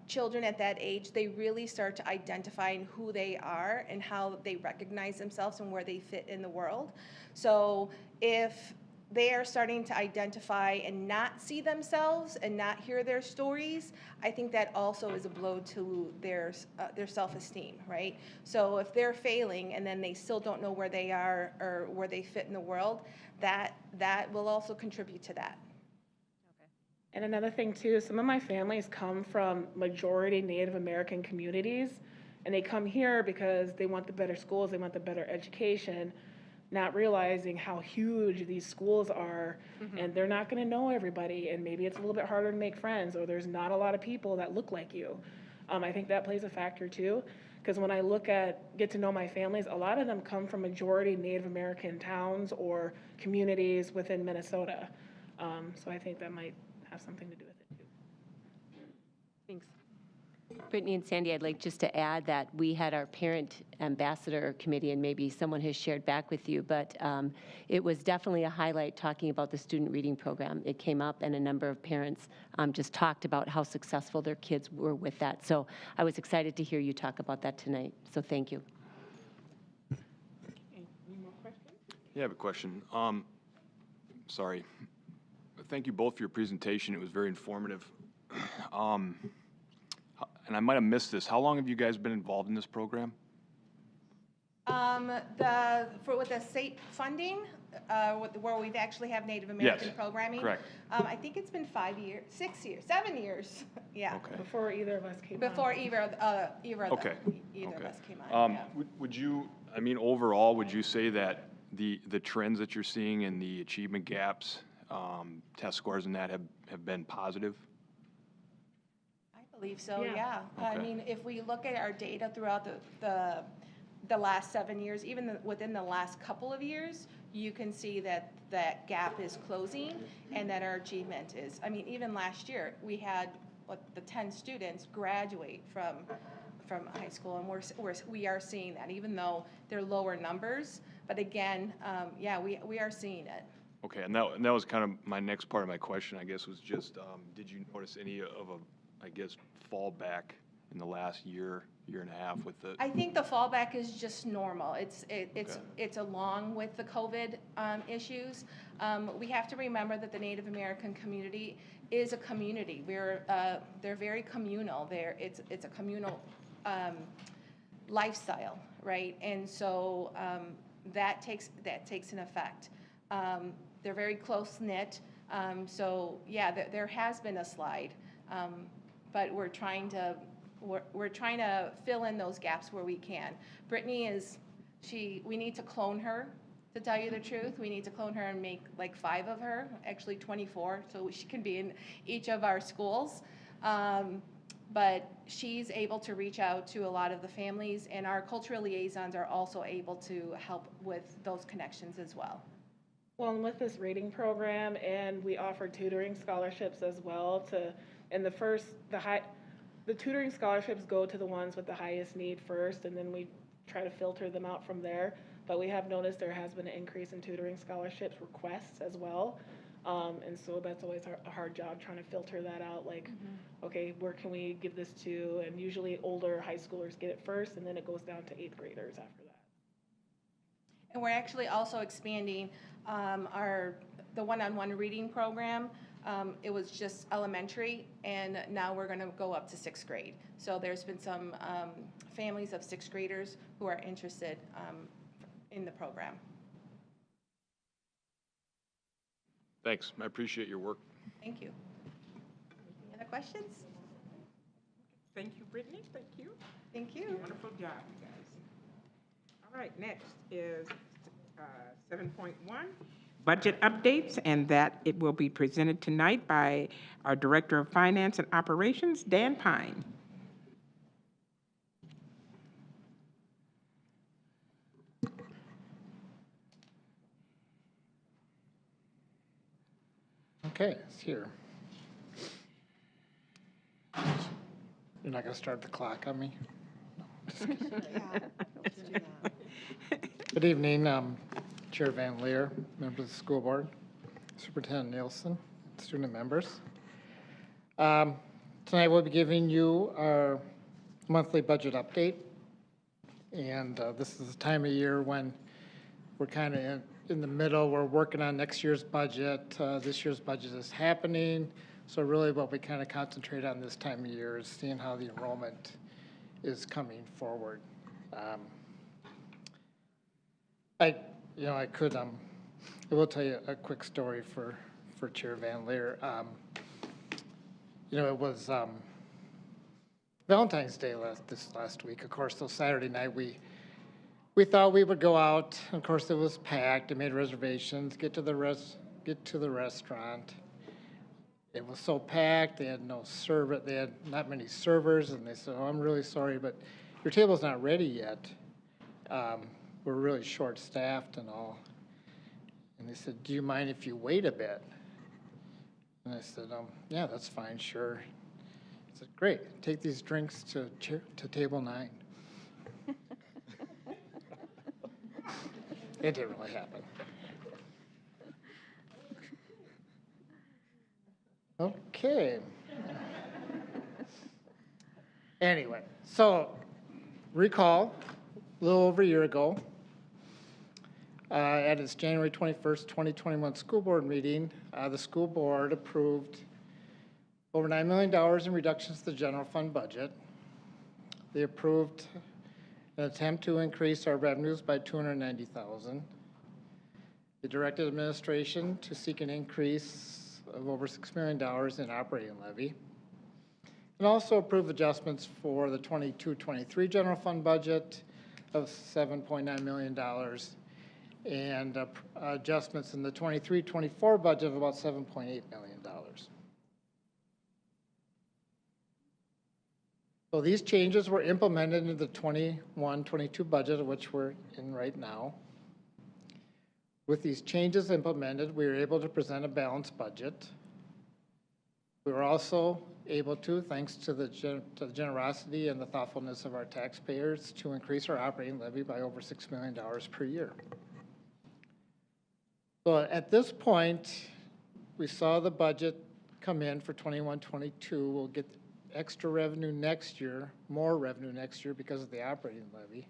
children at that age, they really start to identify who they are and how they recognize themselves and where they fit in the world. So if they are starting to identify and not see themselves and not hear their stories, I think that also is a blow to their self-esteem, right? So if they're failing and then they still don't know where they are or where they fit in the world, that will also contribute to that. And another thing too, some of my families come from majority Native American communities, and they come here because they want the better schools, they want the better education, not realizing how huge these schools are, and they're not going to know everybody, and maybe it's a little bit harder to make friends, or there's not a lot of people that look like you. I think that plays a factor too, because when I get to know my families, a lot of them come from majority Native American towns or communities within Minnesota. So I think that might have something to do with it too. Thanks. Brittany and Sandy, I'd like just to add that we had our parent ambassador committee, and maybe someone has shared back with you, but it was definitely a highlight talking about the student reading program. It came up, and a number of parents just talked about how successful their kids were with that. So I was excited to hear you talk about that tonight. So thank you. Any more questions? Yeah, I have a question. Sorry. Thank you both for your presentation. It was very informative. And I might have missed this. How long have you guys been involved in this program? With the state funding, where we've actually have Native American programming. Correct. I think it's been 5 years, 6 years, 7 years. Yeah. Okay. Before either of us came Before on. either of Okay. us came on. Yeah. Would you, I mean, overall, would you say that the trends that you're seeing in the achievement gaps, test scores and that have been positive? I believe so, Yeah. yeah. I Okay. mean, if we look at our data throughout the last 7 years, even within the last couple of years, you can see that that gap is closing and that our achievement is. I mean, even last year, we had the 10 students graduate from high school, and we are seeing that, even though they're lower numbers. But again, yeah, we are seeing it. Okay, and that was kind of my next part of my question, I guess, was just, did you notice any of I guess, fallback in the last year and a half with the? I think the fallback is just normal. It's along with the COVID issues. We have to remember that the Native American community is a community. They're very communal. It's a communal lifestyle, right? And so that takes an effect. They're very close knit. So yeah, there has been a slide. But we're trying to fill in those gaps where we can. Brittany we need to clone her, to tell you the truth. We need to clone her and make like 5 of her, actually 24, so she can be in each of our schools. But she's able to reach out to a lot of the families, and our cultural liaisons are also able to help with those connections as well. Well, and with this reading program, and we offer tutoring scholarships as well the tutoring scholarships go to the ones with the highest need first, and then we try to filter them out from there. But we have noticed there has been an increase in tutoring scholarships requests as well. And so that's always a hard job, trying to filter that out, like, okay, where can we give this to? And usually older high schoolers get it first, and then it goes down to 8th graders after that. And we're actually also expanding the one-on-one reading program. It was just elementary, and now we're going to go up to 6th grade. So there's been some families of 6th graders who are interested in the program. Thanks. I appreciate your work. Thank you. Any other questions? Thank you, Brittany. Thank you. Thank you. Wonderful job, you guys. All right, next is 7.1, budget updates, and that it will be presented tonight by our Director of Finance and Operations, Dan Pine. Okay, it's here. You're not going to start the clock on me? Good evening, Chair Van Leer, members of the school board, Superintendent Nielsen, student members. Tonight we'll be giving you our monthly budget update. And this is the time of year when we're kind of in the middle. We're working on next year's budget. This year's budget is happening. So really what we kind of concentrate on this time of year is seeing how the enrollment is coming forward. I will tell you a quick story for Chair Van Leer. It was Valentine's Day this last week. Of course, so Saturday night we thought we would go out. Of course, it was packed. I made reservations. Get to the restaurant. It was so packed. They had no server. They had not many servers, and they said, "Oh, I'm really sorry, but your table's not ready yet. We're really short-staffed and all." And they said, "Do you mind if you wait a bit?" And I said, "Yeah, that's fine, sure." I said, "Great, take these drinks to table 9. It didn't really happen. Okay. Anyway, so recall a little over a year ago, at its January 21st, 2021 school board meeting, the school board approved over $9 million in reductions to the general fund budget. They approved an attempt to increase our revenues by $290,000. They directed administration to seek an increase of over $6 million in operating levy, and also approve adjustments for the 22-23 general fund budget of $7.9 million, and adjustments in the 23-24 budget of about $7.8 million. So these changes were implemented into the 21-22 budget, which we're in right now. With these changes implemented, we were able to present a balanced budget. We were also able to, thanks to the generosity and the thoughtfulness of our taxpayers, to increase our operating levy by over $6 million per year. So at this point, we saw the budget come in for 21-22. We'll get extra revenue next year, more revenue next year because of the operating levy.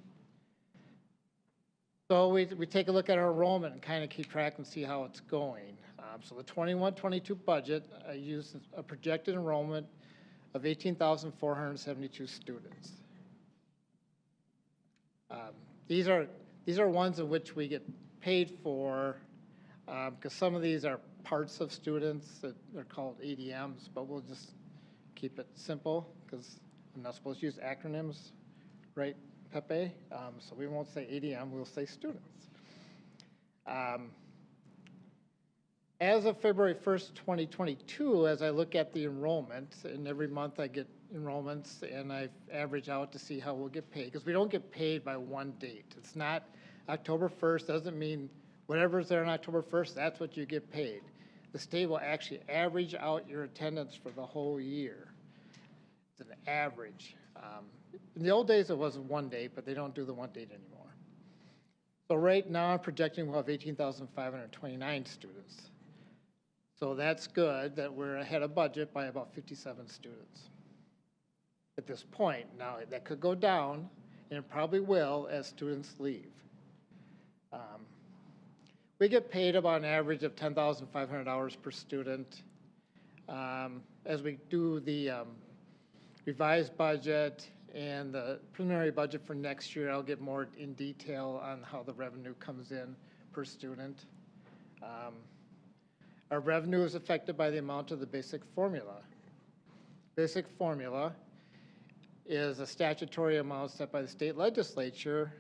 So we take a look at our enrollment and kind of keep track and see how it's going. So the 21-22 budget used a projected enrollment of 18,472 students. These are ones in which we get paid for, because some of these are parts of students that are called ADMs, but we'll just keep it simple because I'm not supposed to use acronyms, right, Pepe? So we won't say ADM, we'll say students. As of February 1st, 2022, as I look at the enrollment, and every month I get enrollments and I average out to see how we'll get paid, because we don't get paid by one date. It's not October 1st, doesn't mean whatever's there on October 1st, that's what you get paid. The state will actually average out your attendance for the whole year. It's an average. In the old days, it was one date, but they don't do the one date anymore. So right now, I'm projecting we'll have 18,529 students. So that's good that we're ahead of budget by about 57 students at this point. Now, that could go down, and it probably will as students leave. We get paid about an average of $10,500 per student. As we do the revised budget and the preliminary budget for next year, I'll get more in detail on how the revenue comes in per student. Our revenue is affected by the amount of the basic formula. Basic formula is a statutory amount set by the state legislature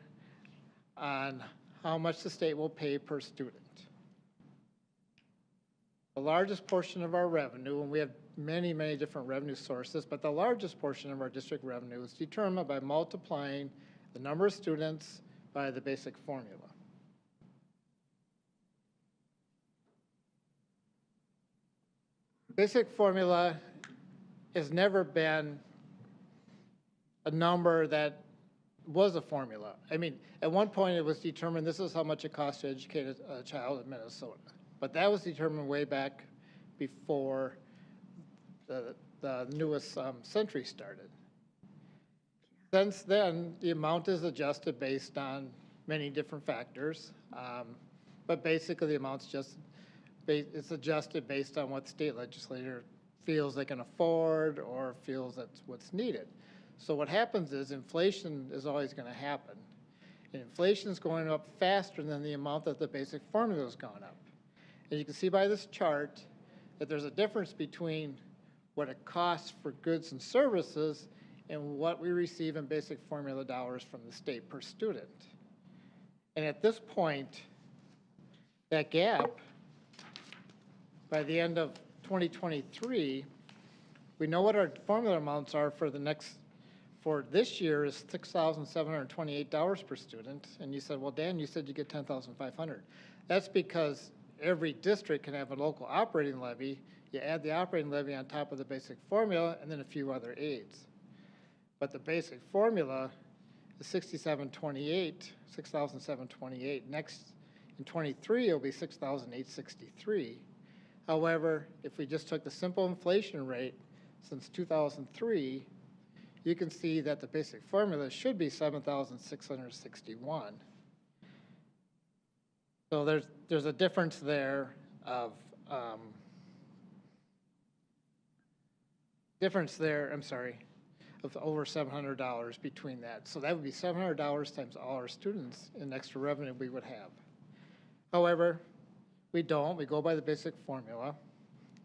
on how much the state will pay per student. The largest portion of our revenue, and we have many, many different revenue sources, but the largest portion of our district revenue is determined by multiplying the number of students by the basic formula. Basic formula has never been a number that was a formula. I mean, at one point it was determined this is how much it costs to educate a child in Minnesota. But that was determined way back before the newest century started. Since then, the amount is adjusted based on many different factors. But basically the amount's just, it's adjusted based on what the state legislature feels they can afford or feels that's what's needed. So what happens is inflation is always going to happen. And inflation is going up faster than the amount that the basic formula has gone up. And you can see by this chart that there's a difference between what it costs for goods and services and what we receive in basic formula dollars from the state per student. And at this point, that gap, by the end of 2023, we know what our formula amounts are for the next, for this year is $6,728 per student. And you said, well, Dan, you said you get $10,500. That's because every district can have a local operating levy. You add the operating levy on top of the basic formula and then a few other aids. But the basic formula is $6,728. Next, in 23, it'll be $6,863. However, if we just took the simple inflation rate since 2003, you can see that the basic formula should be $7,661. So there's a difference there of of over $700 between that. So that would be $700 times all our students in extra revenue we would have. However, we don't. We go by the basic formula.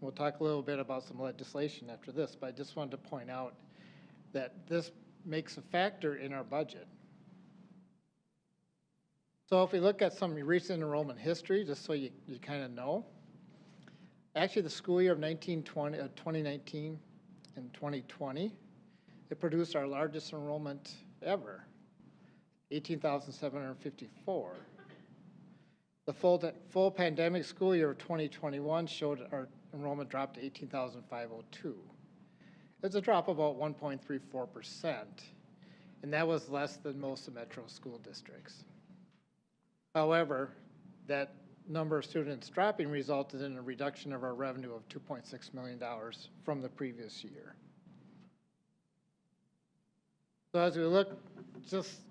We'll talk a little bit about some legislation after this, but I just wanted to point out that this makes a factor in our budget. So if we look at some recent enrollment history, just so you kind of know, actually the school year of 2019 and 2020, it produced our largest enrollment ever, 18,754. The full pandemic school year of 2021 showed our enrollment dropped to 18,502. It's a drop of about 1.34%, and that was less than most of metro school districts. However, that number of students dropping resulted in a reduction of our revenue of $2.6 million from the previous year. So as we look, just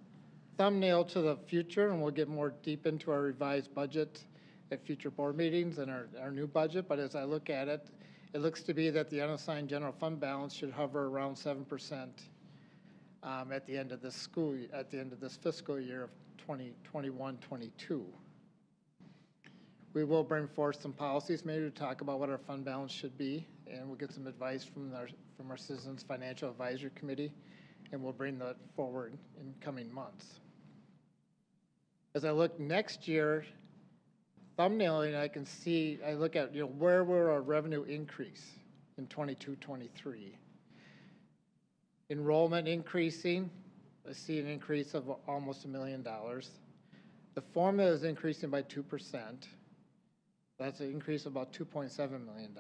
thumbnail to the future, and we'll get more deep into our revised budget at future board meetings and our new budget, but as I look at it, it looks to be that the unassigned general fund balance should hover around 7% at the end of this fiscal year of 2021-22. We will bring forth some policies maybe to talk about what our fund balance should be, and we'll get some advice from our Citizens Financial Advisory Committee, and we'll bring that forward in coming months. As I look next year, thumbnailing, I can see, I look at, where will our revenue increase in 22-23? Enrollment increasing, I see an increase of almost $1 million. The formula is increasing by 2%. That's an increase of about $2.7 million.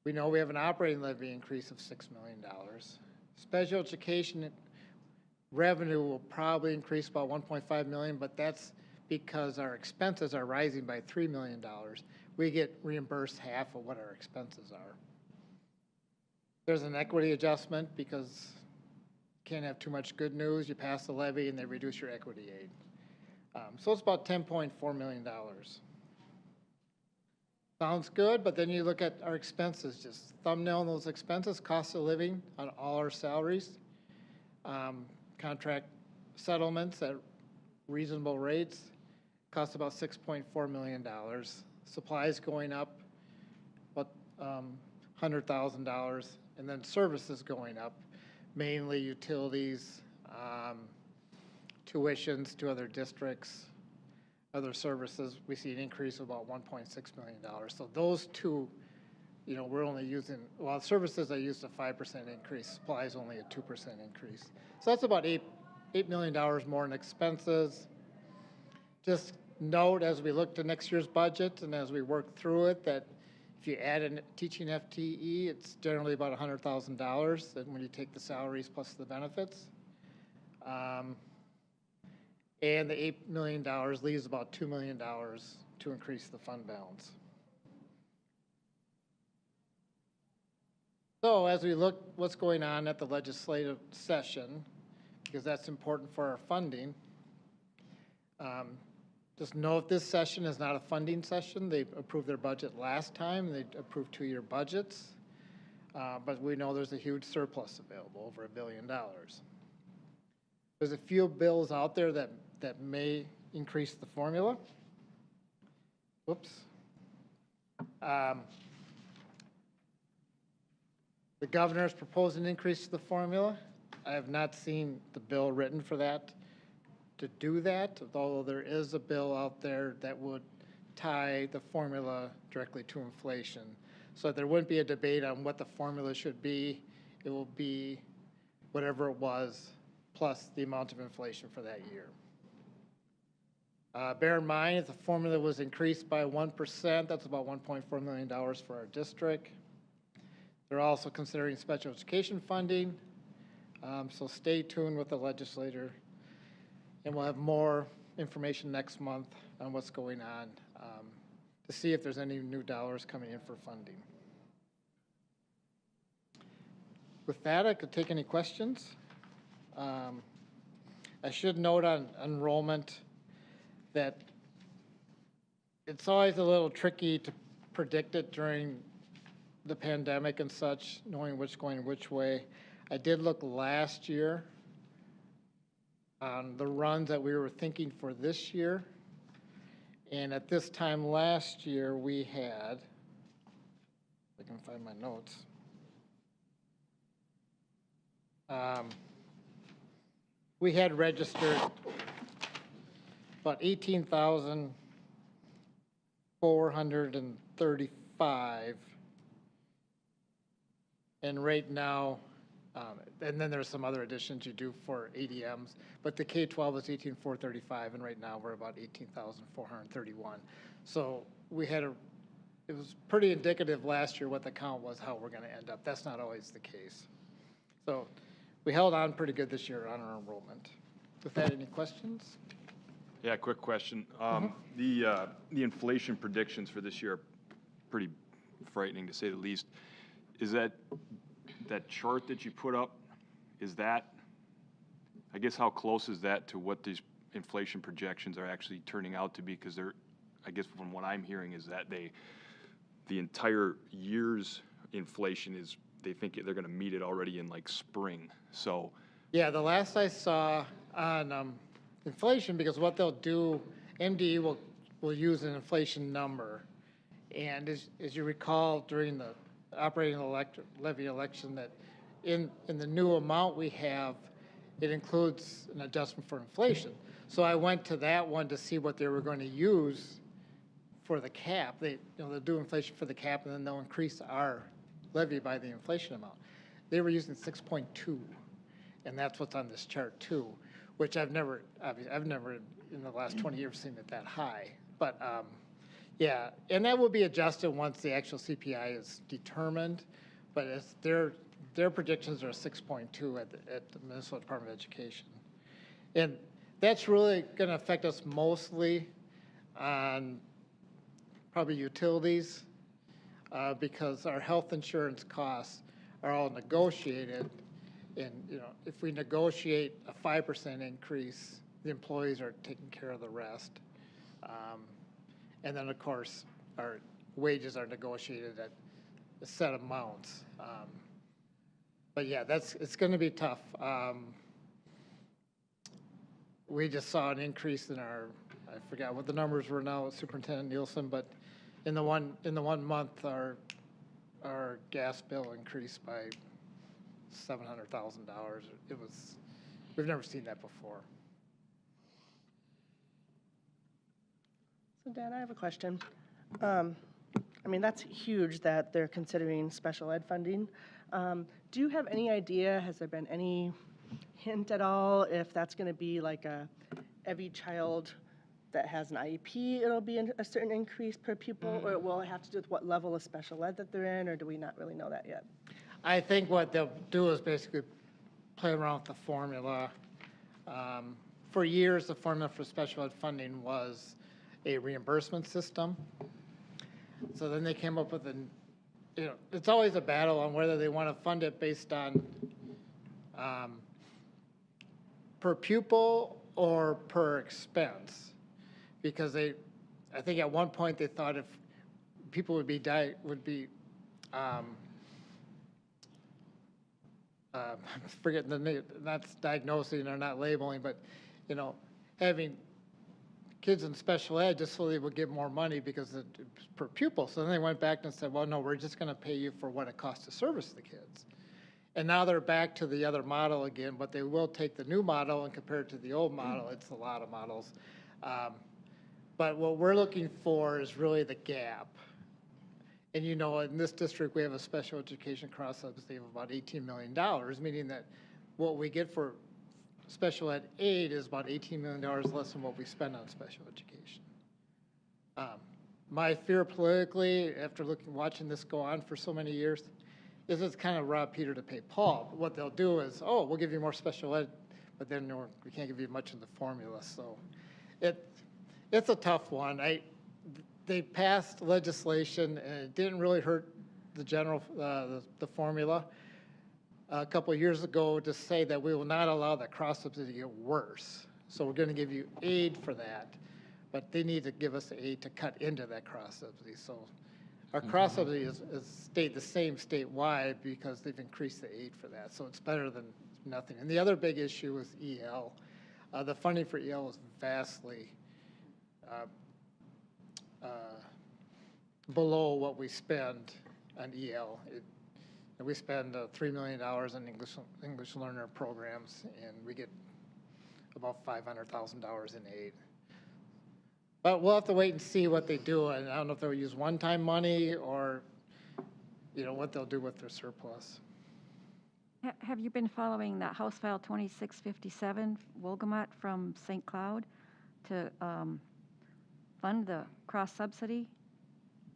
We know we have an operating levy increase of $6 million. Special education revenue will probably increase about $1.5 million, but that's because our expenses are rising by $3 million. We get reimbursed half of what our expenses are. There's an equity adjustment because you can't have too much good news. You pass the levy and they reduce your equity aid. So it's about $10.4 million. Sounds good, but then you look at our expenses, just thumbnail those expenses, cost of living on all our salaries, contract settlements at reasonable rates, cost about $6.4 million. Supplies going up about $100,000, and then services going up, mainly utilities, tuitions to other districts, other services. We see an increase of about $1.6 million. So those two, you know, we're only using, well, services I used a 5% increase, supplies only a 2% increase. So that's about $8 million more in expenses. Just note as we look to next year's budget and as we work through it that if you add a teaching FTE, it's generally about $100,000 and when you take the salaries plus the benefits. And the $8 million leaves about $2 million to increase the fund balance. So as we look what's going on at the legislative session, because that's important for our funding, just note this session is not a funding session. They approved their budget last time. They approved 2-year budgets. But we know there's a huge surplus available, over $1 billion. There's a few bills out there that may increase the formula. Whoops. The governor's proposed an increase to the formula. I have not seen the bill written for that, to do that, although there is a bill out there that would tie the formula directly to inflation. So there wouldn't be a debate on what the formula should be. It will be whatever it was plus the amount of inflation for that year. Bear in mind, if the formula was increased by 1%, that's about $1.4 million for our district. They're also considering special education funding. So stay tuned with the legislator. And we'll have more information next month on what's going on to see if there's any new dollars coming in for funding. With that, I could take any questions. I should note on enrollment that it's always a little tricky to predict it during the pandemic and such, knowing what's going which way. I did look last year on the runs that we were thinking for this year. And at this time last year, we had, if I can find my notes, we had registered about 18,435. And right now, and then there's some other additions you do for ADMs, but the K-12 is 18,435, and right now we're about 18,431. So we had it was pretty indicative last year what the count was, how we're going to end up. That's not always the case. So we held on pretty good this year on our enrollment. With that, any questions? Yeah, quick question. The inflation predictions for this year are pretty frightening, to say the least. Is that chart that you put up, is that, I guess, how close is that to what these inflation projections are actually turning out to be? Because they're, I guess from what I'm hearing is that the entire year's inflation is, they think they're going to meet it already in like spring. So yeah, the last I saw on inflation, because what they'll do, MDE will use an inflation number. And as you recall, during the operating levy election, that in the new amount we have, it includes an adjustment for inflation. So I went to that one to see what they were going to use for the cap. They'll do inflation for the cap, and then they'll increase our levy by the inflation amount. They were using 6.2, and that's what's on this chart too, which I've never in the last 20 years seen it that high. But yeah, and that will be adjusted once the actual CPI is determined. But it's their predictions are 6.2 at the Minnesota Department of Education, and that's really going to affect us mostly on probably utilities, because our health insurance costs are all negotiated. And if we negotiate a 5% increase the employees are taking care of the rest. And then, of course, our wages are negotiated at a set amounts. But yeah, it's going to be tough. We just saw an increase in our, I forgot what the numbers were now, Superintendent Nielsen, but in the one month, our gas bill increased by $700,000. We've never seen that before. So Dan, I have a question. I mean, that's huge that they're considering special ed funding. Do you have any idea, has there been any hint at all if that's going to be like every child that has an IEP, it'll be a certain increase per pupil, or will it have to do with what level of special ed that they're in, or do we not really know that yet? I think what they'll do is basically play around with the formula. For years, the formula for special ed funding was a reimbursement system. So then they came up with it's always a battle on whether they want to fund it based on per pupil or per expense. Because I think at one point they thought if people would be forgetting the name, not diagnosing or not labeling, but, having kids in special ed just so they would get more money because it's per pupil. So then they went back and said, well, no, we're just going to pay you for what it costs to service the kids. And now they're back to the other model again, but they will take the new model and compare it to the old model. It's a lot of models. But what we're looking for is really the gap. And in this district, we have a special education cross subsidy of about $18 million, meaning that what we get for special ed aid is about $18 million less than what we spend on special education. My fear politically, after watching this go on for so many years, is it's kind of rob Peter to pay Paul. But what they'll do is, we'll give you more special ed, but then we can't give you much in the formula. So it's a tough one. They passed legislation, and it didn't really hurt the general the formula a couple of years ago to say that we will not allow that cross subsidy to get worse. So we're going to give you aid for that, but they need to give us the aid to cut into that cross subsidy. So our cross subsidy has stayed the same statewide because they've increased the aid for that. So it's better than nothing. And the other big issue is EL. The funding for EL is vastly below what we spend on EL. We spend $3 million in English learner programs, and we get about $500,000 in aid. But we'll have to wait and see what they do, and I don't know if they'll use one-time money or, what they'll do with their surplus. Have you been following that House File 2657, Wolgamott from St. Cloud, to fund the cross subsidy?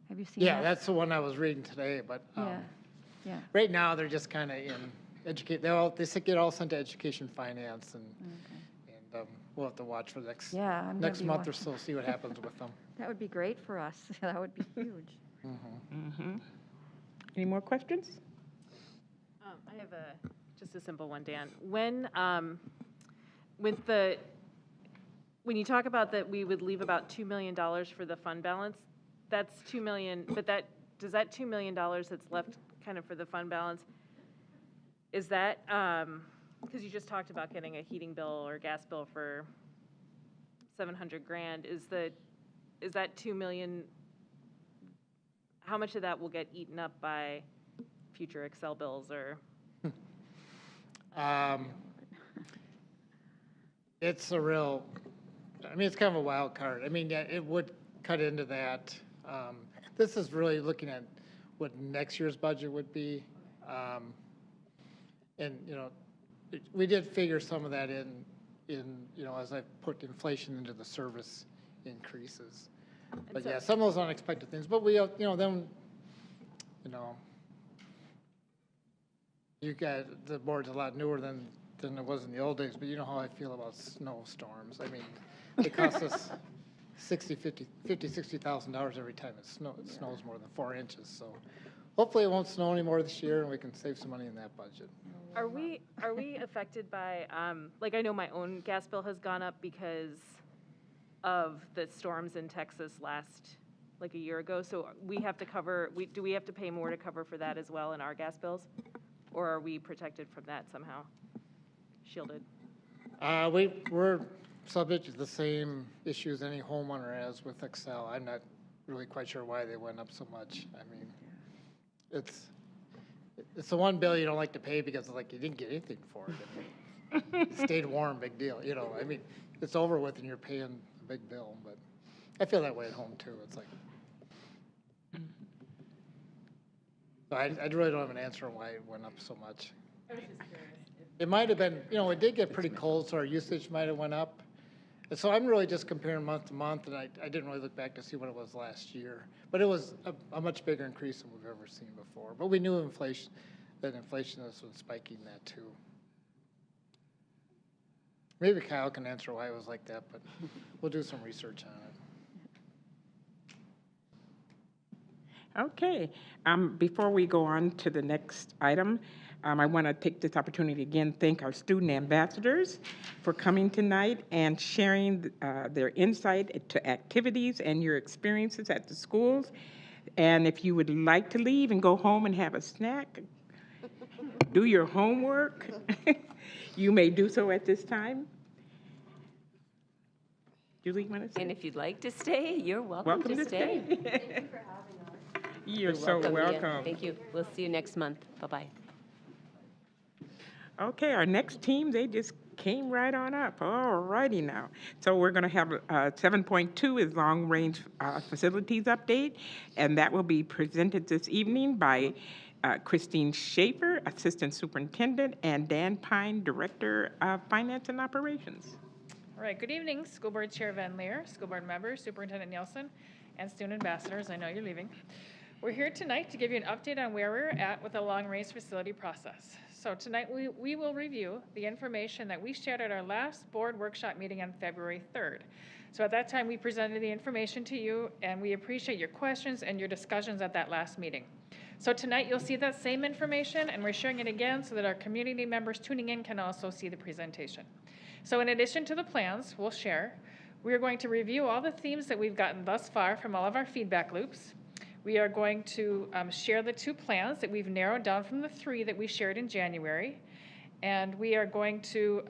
Have you seen that? Yeah, that's the one I was reading today, but yeah. Right now they're just kind of in educate. They get all sent to education finance, and we'll have to watch for the next month or so, see what happens with them. That would be great for us. That would be huge. Any more questions? I have just a simple one, Dan. When you talk about that we would leave about $2 million for the fund balance, that's $2 million, but does that $2 million that's left kind of for the fund balance, is that, because you just talked about getting a heating bill or gas bill for $700,000, is that $2 million, how much of that will get eaten up by future Excel bills or? It's it's kind of a wild card. Yeah, it would cut into that. This is really looking at what next year's budget would be. And, we did figure some of that in as I put inflation into the service increases. But yeah, some of those unexpected things, but we, then, you guys, the board's a lot newer than it was in the old days, but you know how I feel about snowstorms. It costs us $60,000 every time it snows more than 4 inches. So hopefully it won't snow anymore this year and we can save some money in that budget. Are we affected by, like, I know my own gas bill has gone up because of the storms in Texas like a year ago, so we have to cover, do we have to pay more to cover for that as well in our gas bills? Or are we protected from that somehow? Shielded? We're subject to the same issues any homeowner has with Excel. I'm not really quite sure why they went up so much. I mean, it's the one bill you don't like to pay because it's like you didn't get anything for it. It stayed warm, big deal. You know, I mean, it's over with and you're paying a big bill, but I feel that way at home too. It's like, so I really don't have an answer on why it went up so much. I was just curious. It might have been, you know, it did get pretty cold, so our usage might have went up. And so I'm really just comparing month to month, and I didn't really look back to see what it was last year. But it was a much bigger increase than we've ever seen before. But we knew inflation was spiking that too. Maybe Kyle can answer why it was like that, but we'll do some research on it. Okay, before we go on to the next item, I want to take this opportunity again, thank our student ambassadors for coming tonight and sharing their insight to activities and your experiences at the schools. And if you would like to leave and go home and have a snack, do your homework, you may do so at this time. Julie, you want to say? And if you'd like to stay, you're welcome to stay. Thank you for having us. You're so welcome. Thank you. We'll see you next month. Bye-bye. Okay, our next team, they just came right on up. All righty now. So we're going to have 7.2 is long-range facilities update, and that will be presented this evening by Christine Schaefer, Assistant Superintendent, and Dan Pine, Director of Finance and Operations. All right, good evening, School Board Chair Van Leer, School Board members, Superintendent Nielsen, and student ambassadors. I know you're leaving. We're here tonight to give you an update on where we're at with the long-range facility process. So tonight we will review the information that we shared at our last board workshop meeting on February 3rd. So at that time we presented the information to you, and we appreciate your questions and your discussions at that last meeting. So tonight you'll see that same information, and we're sharing it again so that our community members tuning in can also see the presentation. So in addition to the plans we'll share, we are going to review all the themes that we've gotten thus far from all of our feedback loops. We are going to share the 2 plans that we've narrowed down from the 3 that we shared in January. And we are going to,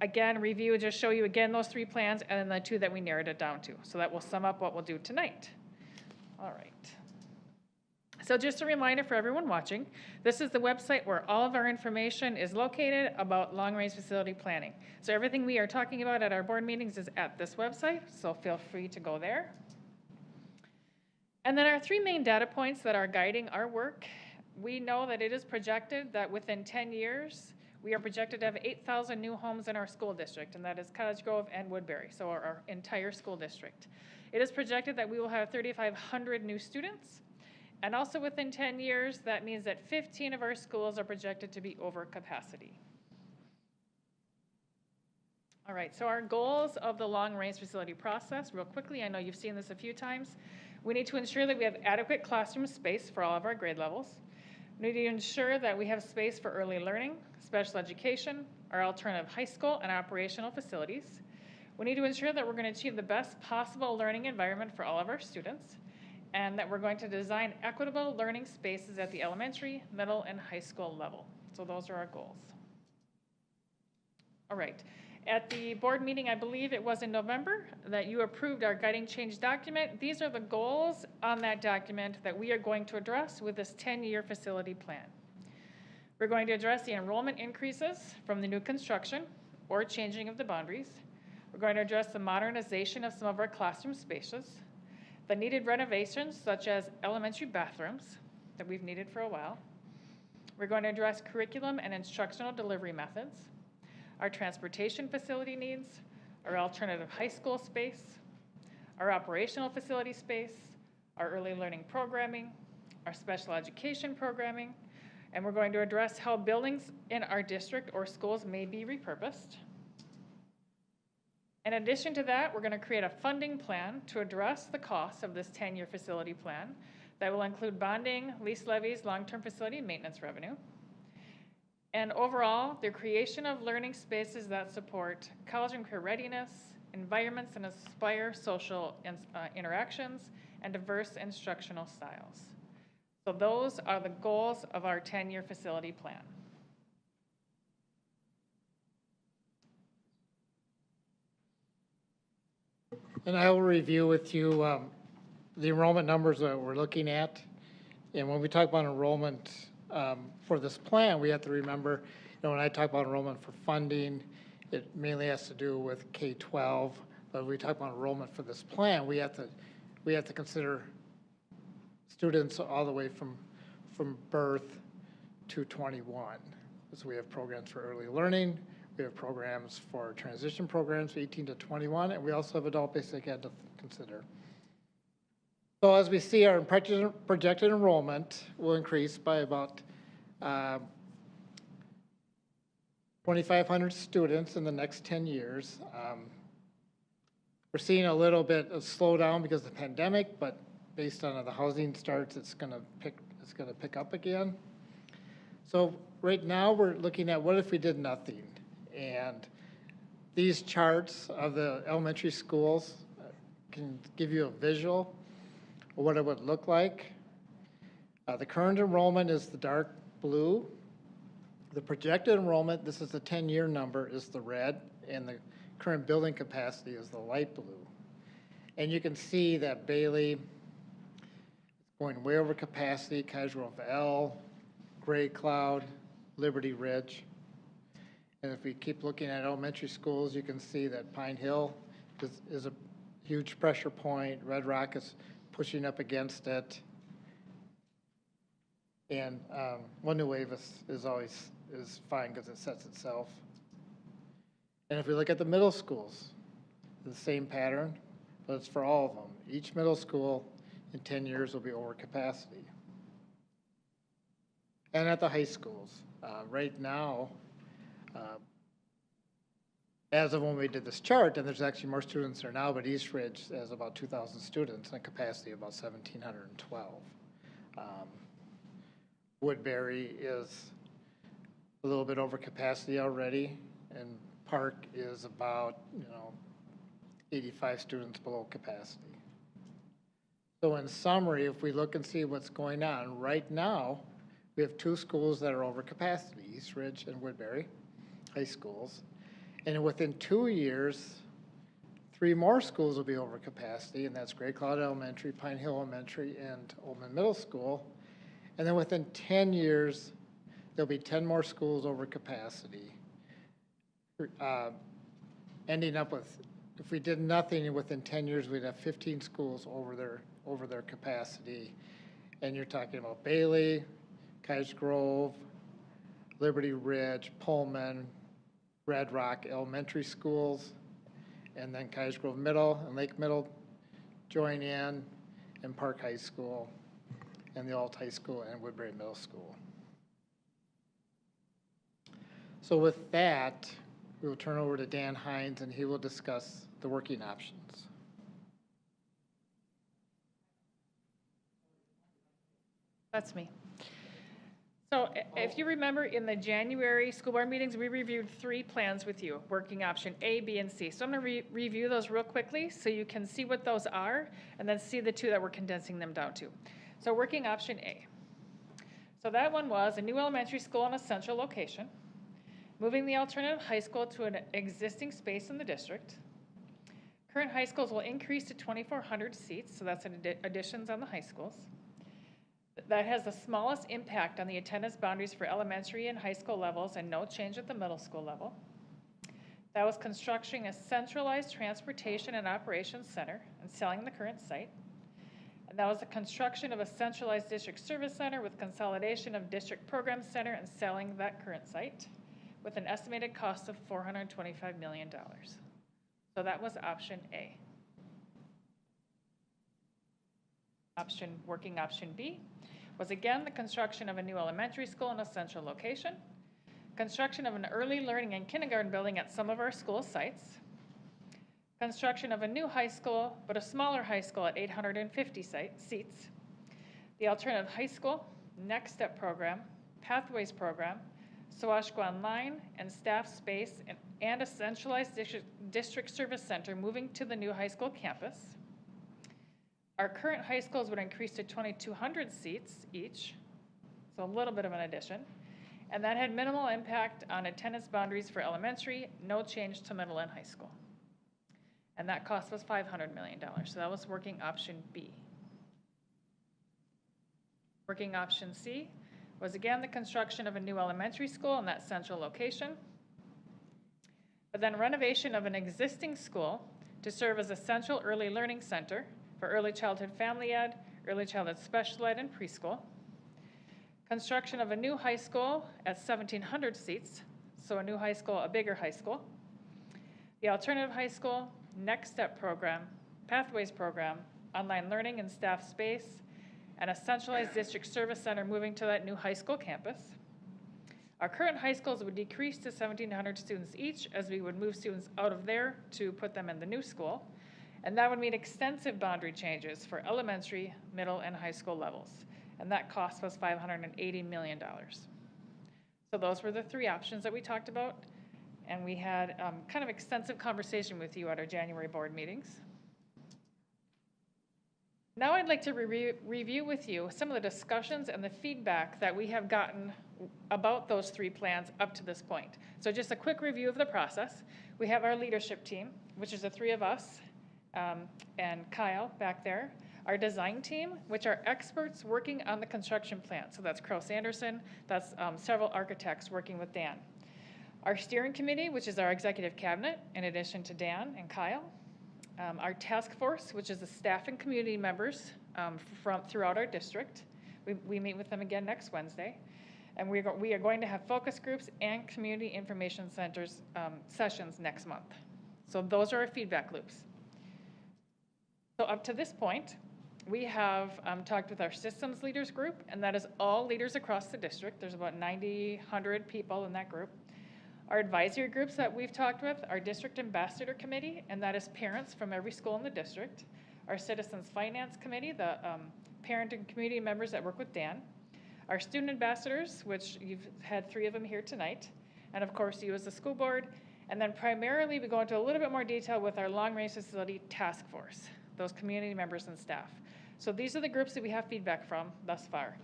again, review and just show you again those 3 plans and then the 2 that we narrowed it down to. So that will sum up what we'll do tonight. All right. So just a reminder for everyone watching, this is the website where all of our information is located about long-range facility planning. So everything we are talking about at our board meetings is at this website, so feel free to go there. And then our 3 main data points that are guiding our work, we know that it is projected that within 10 years, we are projected to have 8,000 new homes in our school district, and that is Cottage Grove and Woodbury, so our entire school district. It is projected that we will have 3,500 new students, and also within 10 years, that means that 15 of our schools are projected to be over capacity. All right, so our goals of the long-range facility process, real quickly, I know you've seen this a few times. We need to ensure that we have adequate classroom space for all of our grade levels. We need to ensure that we have space for early learning, special education, our alternative high school, and operational facilities. We need to ensure that we're going to achieve the best possible learning environment for all of our students, and that we're going to design equitable learning spaces at the elementary, middle, and high school level. So those are our goals. All right. At the board meeting, I believe it was in November, that you approved our guiding change document. These are the goals on that document that we are going to address with this 10-year facility plan. We're going to address the enrollment increases from the new construction or changing of the boundaries. We're going to address the modernization of some of our classroom spaces, the needed renovations such as elementary bathrooms that we've needed for a while. We're going to address curriculum and instructional delivery methods, our transportation facility needs, our alternative high school space, our operational facility space, our early learning programming, our special education programming, and we're going to address how buildings in our district or schools may be repurposed. In addition to that, we're going to create a funding plan to address the costs of this 10-year facility plan That will include bonding, lease levies, long-term facility and maintenance revenue. And overall, the creation of learning spaces that support college and career readiness, environments that inspire social interactions, and diverse instructional styles. So those are the goals of our 10-year facility plan. And I will review with you the enrollment numbers that we're looking at. And when we talk about enrollment for this plan, we have to remember, when I talk about enrollment for funding, it mainly has to do with K-12. But when we talk about enrollment for this plan, we have to consider students all the way from birth to 21. So we have programs for early learning, we have programs for transition programs, 18 to 21, and we also have adult basic ed to consider. So as we see, our projected enrollment will increase by about 2,500 students in the next 10 years. We're seeing a little bit of slowdown because of the pandemic, but based on the housing starts, it's going to pick up again. So right now we're looking at what if we did nothing, and these charts of the elementary schools can give you a visual of what it would look like. The current enrollment is the dark blue. The projected enrollment, this is the 10-year number, is the red, and the current building capacity is the light blue. And you can see that Bailey is going way over capacity, Kaiser Grove L, Gray Cloud, Liberty Ridge. And if we keep looking at elementary schools, you can see that Pine Hill is a huge pressure point. Red Rock is pushing up against it. And One New Wave is fine because it sets itself. And if we look at the middle schools, the same pattern, but it's for all of them. Each middle school in 10 years will be over capacity. And at the high schools, right now, as of when we did this chart, and there's actually more students there now, but East Ridge has about 2,000 students and a capacity of about 1,712. Woodbury is a little bit over capacity already, and Park is about 85 students below capacity. So in summary, if we look and see what's going on, right now, we have 2 schools that are over capacity, East Ridge and Woodbury high schools. And within 2 years, 3 more schools will be over capacity, and that's Gray Cloud Elementary, Pine Hill Elementary, and Oldman Middle School. And then within 10 years, there'll be 10 more schools over capacity. Ending up with, if we did nothing within 10 years, we'd have 15 schools over their capacity. And you're talking about Bailey, Kaiser Grove, Liberty Ridge, Pullman, Red Rock Elementary Schools, and then Kaiser Grove Middle and Lake Middle join in, and Park High School, and the Alt High School, and Woodbury Middle School. So with that, we will turn over to Dan Hines, and he will discuss the working options. That's me. So if you remember in the January school board meetings, we reviewed 3 plans with you, working option A, B, and C. So I'm going to review those real quickly so you can see what those are and then see the 2 that we're condensing them down to. So working option A. So that one was a new elementary school in a central location, moving the alternative high school to an existing space in the district. Current high schools will increase to 2,400 seats, so that's additions on the high schools. That has the smallest impact on the attendance boundaries for elementary and high school levels and no change at the middle school level. That was constructing a centralized transportation and operations center and selling the current site. And that was the construction of a centralized district service center with consolidation of district program center and selling that current site with an estimated cost of $425 million. So that was option A. Working option B was again the construction of a new elementary school in a central location, construction of an early learning and kindergarten building at some of our school sites, construction of a new high school, but a smaller high school at 850 seats. the alternative high school, Next Step program, Pathways program, SoWashCo Online, and staff space, and a centralized district service center moving to the new high school campus. Our current high schools would increase to 2,200 seats each, so a little bit of an addition. And that had minimal impact on attendance boundaries for elementary, no change to middle and high school. And that cost was $500 million, so that was working option B. Working option C was again the construction of a new elementary school in that central location, but then renovation of an existing school to serve as a central early learning center for early childhood family ed, early childhood special ed, and preschool. Construction of a new high school at 1,700 seats, so a new high school, a bigger high school. The alternative high school, Next Step program, Pathways program, online learning and staff space, and a centralized district service center moving to that new high school campus. Our current high schools would decrease to 1,700 students each as we would move students out of there to put them in the new school. And that would mean extensive boundary changes for elementary, middle, and high school levels. And that cost was $580 million. So those were the three options that we talked about. And we had kind of extensive conversation with you at our January board meetings. Now I'd like to review with you some of the discussions and the feedback that we have gotten about those three plans up to this point. So just a quick review of the process. We have our leadership team, which is the three of us, and Kyle back there. Our design team, which are experts working on the construction plan. So that's Kraus Anderson, that's several architects working with Dan. Our steering committee, which is our executive cabinet, in addition to Dan and Kyle. Our task force, which is the staff and community members from throughout our district. We meet with them again next Wednesday. And we are going to have focus groups and community information centers sessions next month. So those are our feedback loops. So up to this point, we have talked with our systems leaders group, and that is all leaders across the district. There's about 100 people in that group. Our advisory groups that we've talked with, our district ambassador committee, and that is parents from every school in the district. Our citizens finance committee, the parent and community members that work with Dan. Our student ambassadors, which you've had 3 of them here tonight. And of course, you as the school board. And then primarily, we go into a little bit more detail with our long-range facility task force, those community members and staff. So these are the groups that we have feedback from thus far.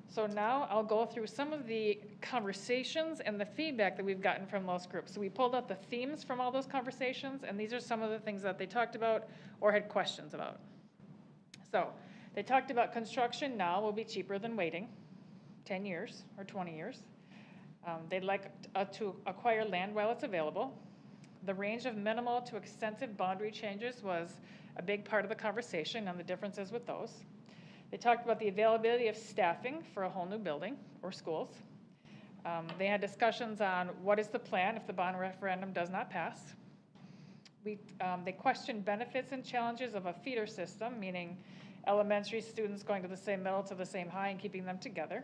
So now I'll go through some of the conversations and the feedback that we've gotten from those groups. So we pulled out the themes from all those conversations, and these are some of the things that they talked about or had questions about. So they talked about construction now will be cheaper than waiting 10 years or 20 years. They'd like to acquire land while it's available. The range of minimal to extensive boundary changes was a big part of the conversation and the differences with those. They talked about the availability of staffing for a whole new building or schools. They had discussions on what is the plan if the bond referendum does not pass. They questioned benefits and challenges of a feeder system, meaning elementary students going to the same middle to the same high and keeping them together.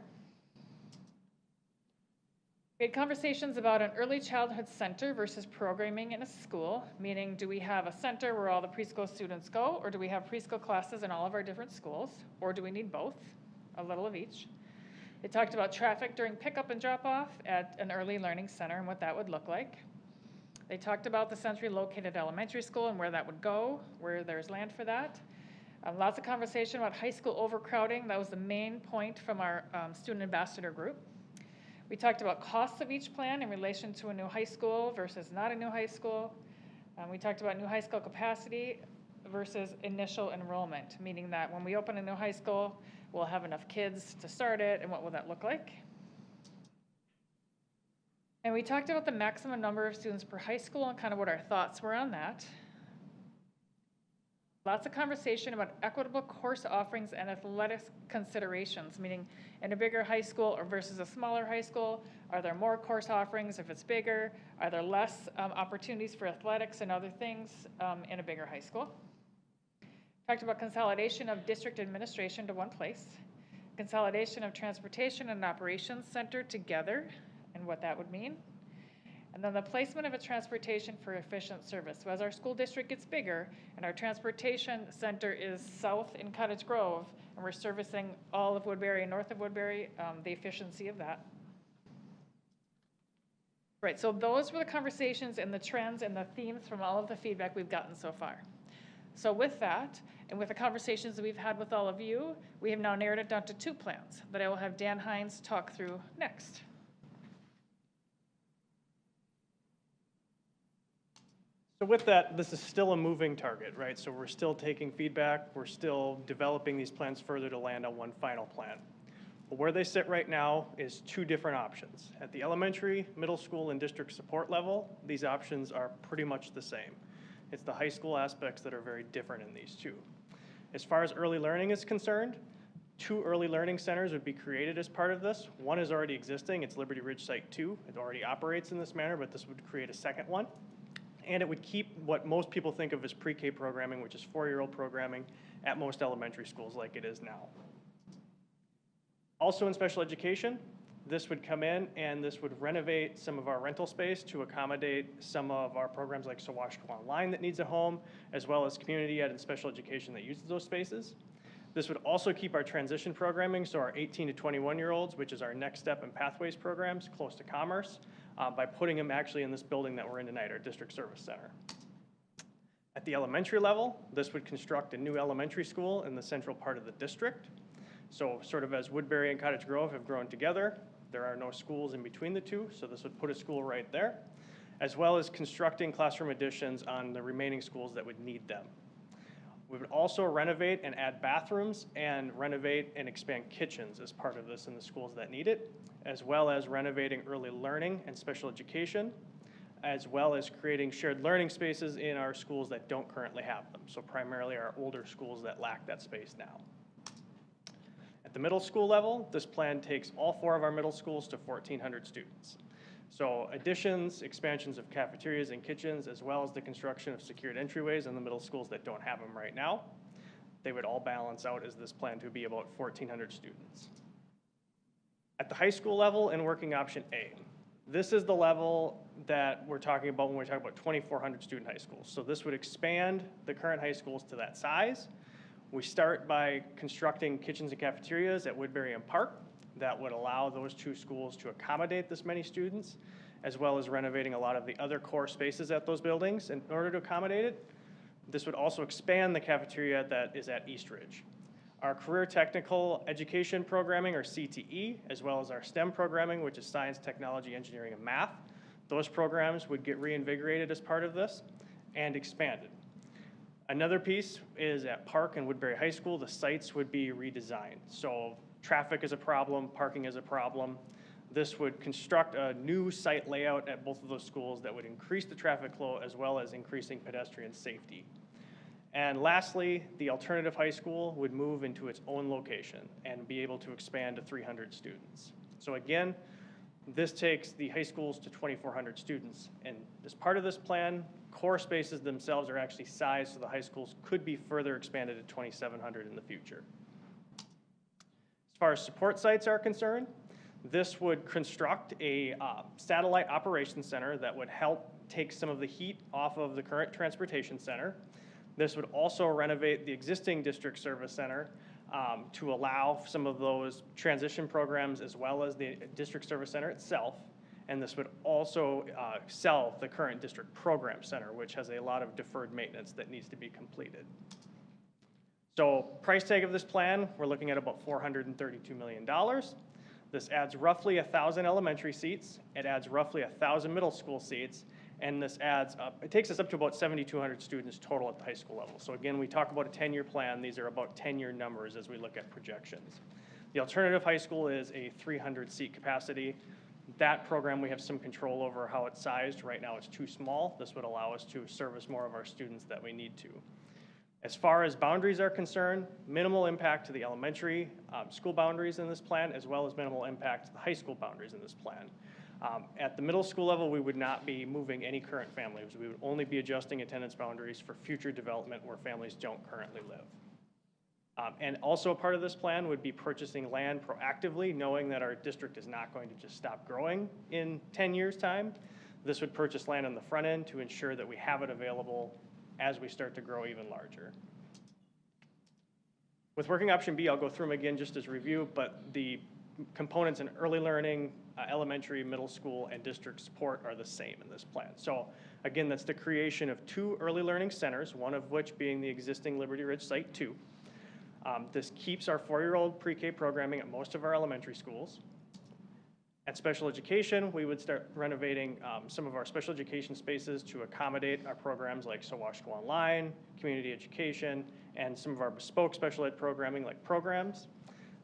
We had conversations about an early childhood center versus programming in a school, meaning do we have a center where all the preschool students go, or do we have preschool classes in all of our different schools, or do we need both, a little of each? They talked about traffic during pickup and drop-off at an early learning center and what that would look like. They talked about the centrally located elementary school and where that would go, where there's land for that. Lots of conversation about high school overcrowding. That was the main point from our student ambassador group. We talked about costs of each plan in relation to a new high school versus not a new high school. We talked about new high school capacity versus initial enrollment, meaning that when we open a new high school, we'll have enough kids to start it, and what will that look like? And we talked about the maximum number of students per high school and kind of what our thoughts were on that. Lots of conversation about equitable course offerings and athletic considerations, meaning in a bigger high school or versus a smaller high school, are there more course offerings if it's bigger? Are there less opportunities for athletics and other things in a bigger high school? Talked about consolidation of district administration to one place, consolidation of transportation and operations center together and what that would mean. And then the placement of a transportation for efficient service. So as our school district gets bigger and our transportation center is south in Cottage Grove, and we're servicing all of Woodbury and north of Woodbury, the efficiency of that. Right, so those were the conversations and the trends and the themes from all of the feedback we've gotten so far. So with that, and with the conversations that we've had with all of you, we have now narrowed it down to 2 plans that I will have Dan Hines talk through next. So with that, this is still a moving target, right? So we're still taking feedback, we're still developing these plans further to land on one final plan. But where they sit right now is 2 different options. At the elementary, middle school, and district support level, these options are pretty much the same. It's the high school aspects that are very different in these 2. As far as early learning is concerned, 2 early learning centers would be created as part of this. One is already existing, it's Liberty Ridge Site 2. It already operates in this manner, but this would create a second one. And it would keep what most people think of as pre-K programming, which is 4-year-old programming at most elementary schools like it is now. Also in special education, this would come in and this would renovate some of our rental space to accommodate some of our programs like SoWashCo Online that needs a home, as well as community ed and special education that uses those spaces. This would also keep our transition programming, so our 18 to 21-year-olds, which is our Next Step and Pathways programs, close to Commerce, by putting them actually in this building that we're in tonight, our District Service Center. At the elementary level, this would construct a new elementary school in the central part of the district. So sort of as Woodbury and Cottage Grove have grown together, there are no schools in between the 2, so this would put a school right there, as well as constructing classroom additions on the remaining schools that would need them. We would also renovate and add bathrooms and renovate and expand kitchens as part of this in the schools that need it, as well as renovating early learning and special education, as well as creating shared learning spaces in our schools that don't currently have them, so primarily our older schools that lack that space now. At the middle school level, this plan takes all 4 of our middle schools to 1,400 students. So additions, expansions of cafeterias and kitchens, as well as the construction of secured entryways in the middle schools that don't have them right now, they would all balance out as this plan to be about 1,400 students. At the high school level in working option A, this is the level that we're talking about when we're talking about 2,400 student high schools. So this would expand the current high schools to that size. We start by constructing kitchens and cafeterias at Woodbury and Park that would allow those 2 schools to accommodate this many students, as well as renovating a lot of the other core spaces at those buildings in order to accommodate it. This would also expand the cafeteria that is at East Ridge. Our career technical education programming, or CTE, as well as our STEM programming, which is science, technology, engineering, and math, those programs would get reinvigorated as part of this and expanded. Another piece is at Park and Woodbury High School, the sites would be redesigned. So traffic is a problem, parking is a problem. This would construct a new site layout at both of those schools that would increase the traffic flow as well as increasing pedestrian safety. And lastly, the alternative high school would move into its own location and be able to expand to 300 students. So again, this takes the high schools to 2,400 students. And as part of this plan, core spaces themselves are actually sized so the high schools could be further expanded to 2,700 in the future. As far as support sites are concerned, this would construct a satellite operations center that would help take some of the heat off of the current transportation center. This would also renovate the existing district service center to allow some of those transition programs as well as the district service center itself. And this would also sell the current district program center, which has a lot of deferred maintenance that needs to be completed. So price tag of this plan, we're looking at about $432 million. This adds roughly 1,000 elementary seats. It adds roughly 1,000 middle school seats. And this adds up, it takes us up to about 7,200 students total at the high school level. So again, we talk about a 10-year plan. These are about 10-year numbers as we look at projections. The alternative high school is a 300-seat capacity. That program, we have some control over how it's sized. Right now, it's too small. This would allow us to service more of our students that we need to. As far as boundaries are concerned, minimal impact to the elementary school boundaries in this plan, as well as minimal impact to the high school boundaries in this plan. At the middle school level, we would not be moving any current families. We would only be adjusting attendance boundaries for future development where families don't currently live. And also a part of this plan would be purchasing land proactively, knowing that our district is not going to just stop growing in 10 years' time. This would purchase land on the front end to ensure that we have it available as we start to grow even larger. With working option B, I'll go through them again just as review, but the components in early learning, elementary, middle school, and district support are the same in this plan. So again, that's the creation of 2 early learning centers, one of which being the existing Liberty Ridge Site 2. This keeps our 4-year-old pre-K programming at most of our elementary schools. At special education, we would start renovating some of our special education spaces to accommodate our programs like SoWashCo Online, community education, and some of our bespoke special ed programming like programs.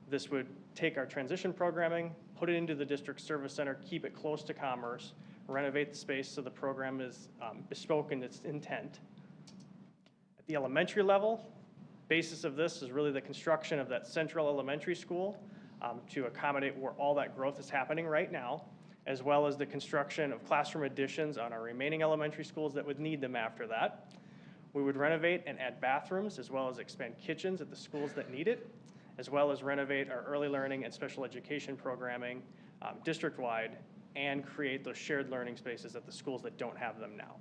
This would take our transition programming, put it into the district service center, keep it close to commerce, renovate the space so the program is bespoke in its intent. At the elementary level, basis of this is really the construction of that central elementary school to accommodate where all that growth is happening right now, as well as the construction of classroom additions on our remaining elementary schools that would need them after that. We would renovate and add bathrooms, as well as expand kitchens at the schools that need it, as well as renovate our early learning and special education programming district-wide, and create those shared learning spaces at the schools that don't have them now.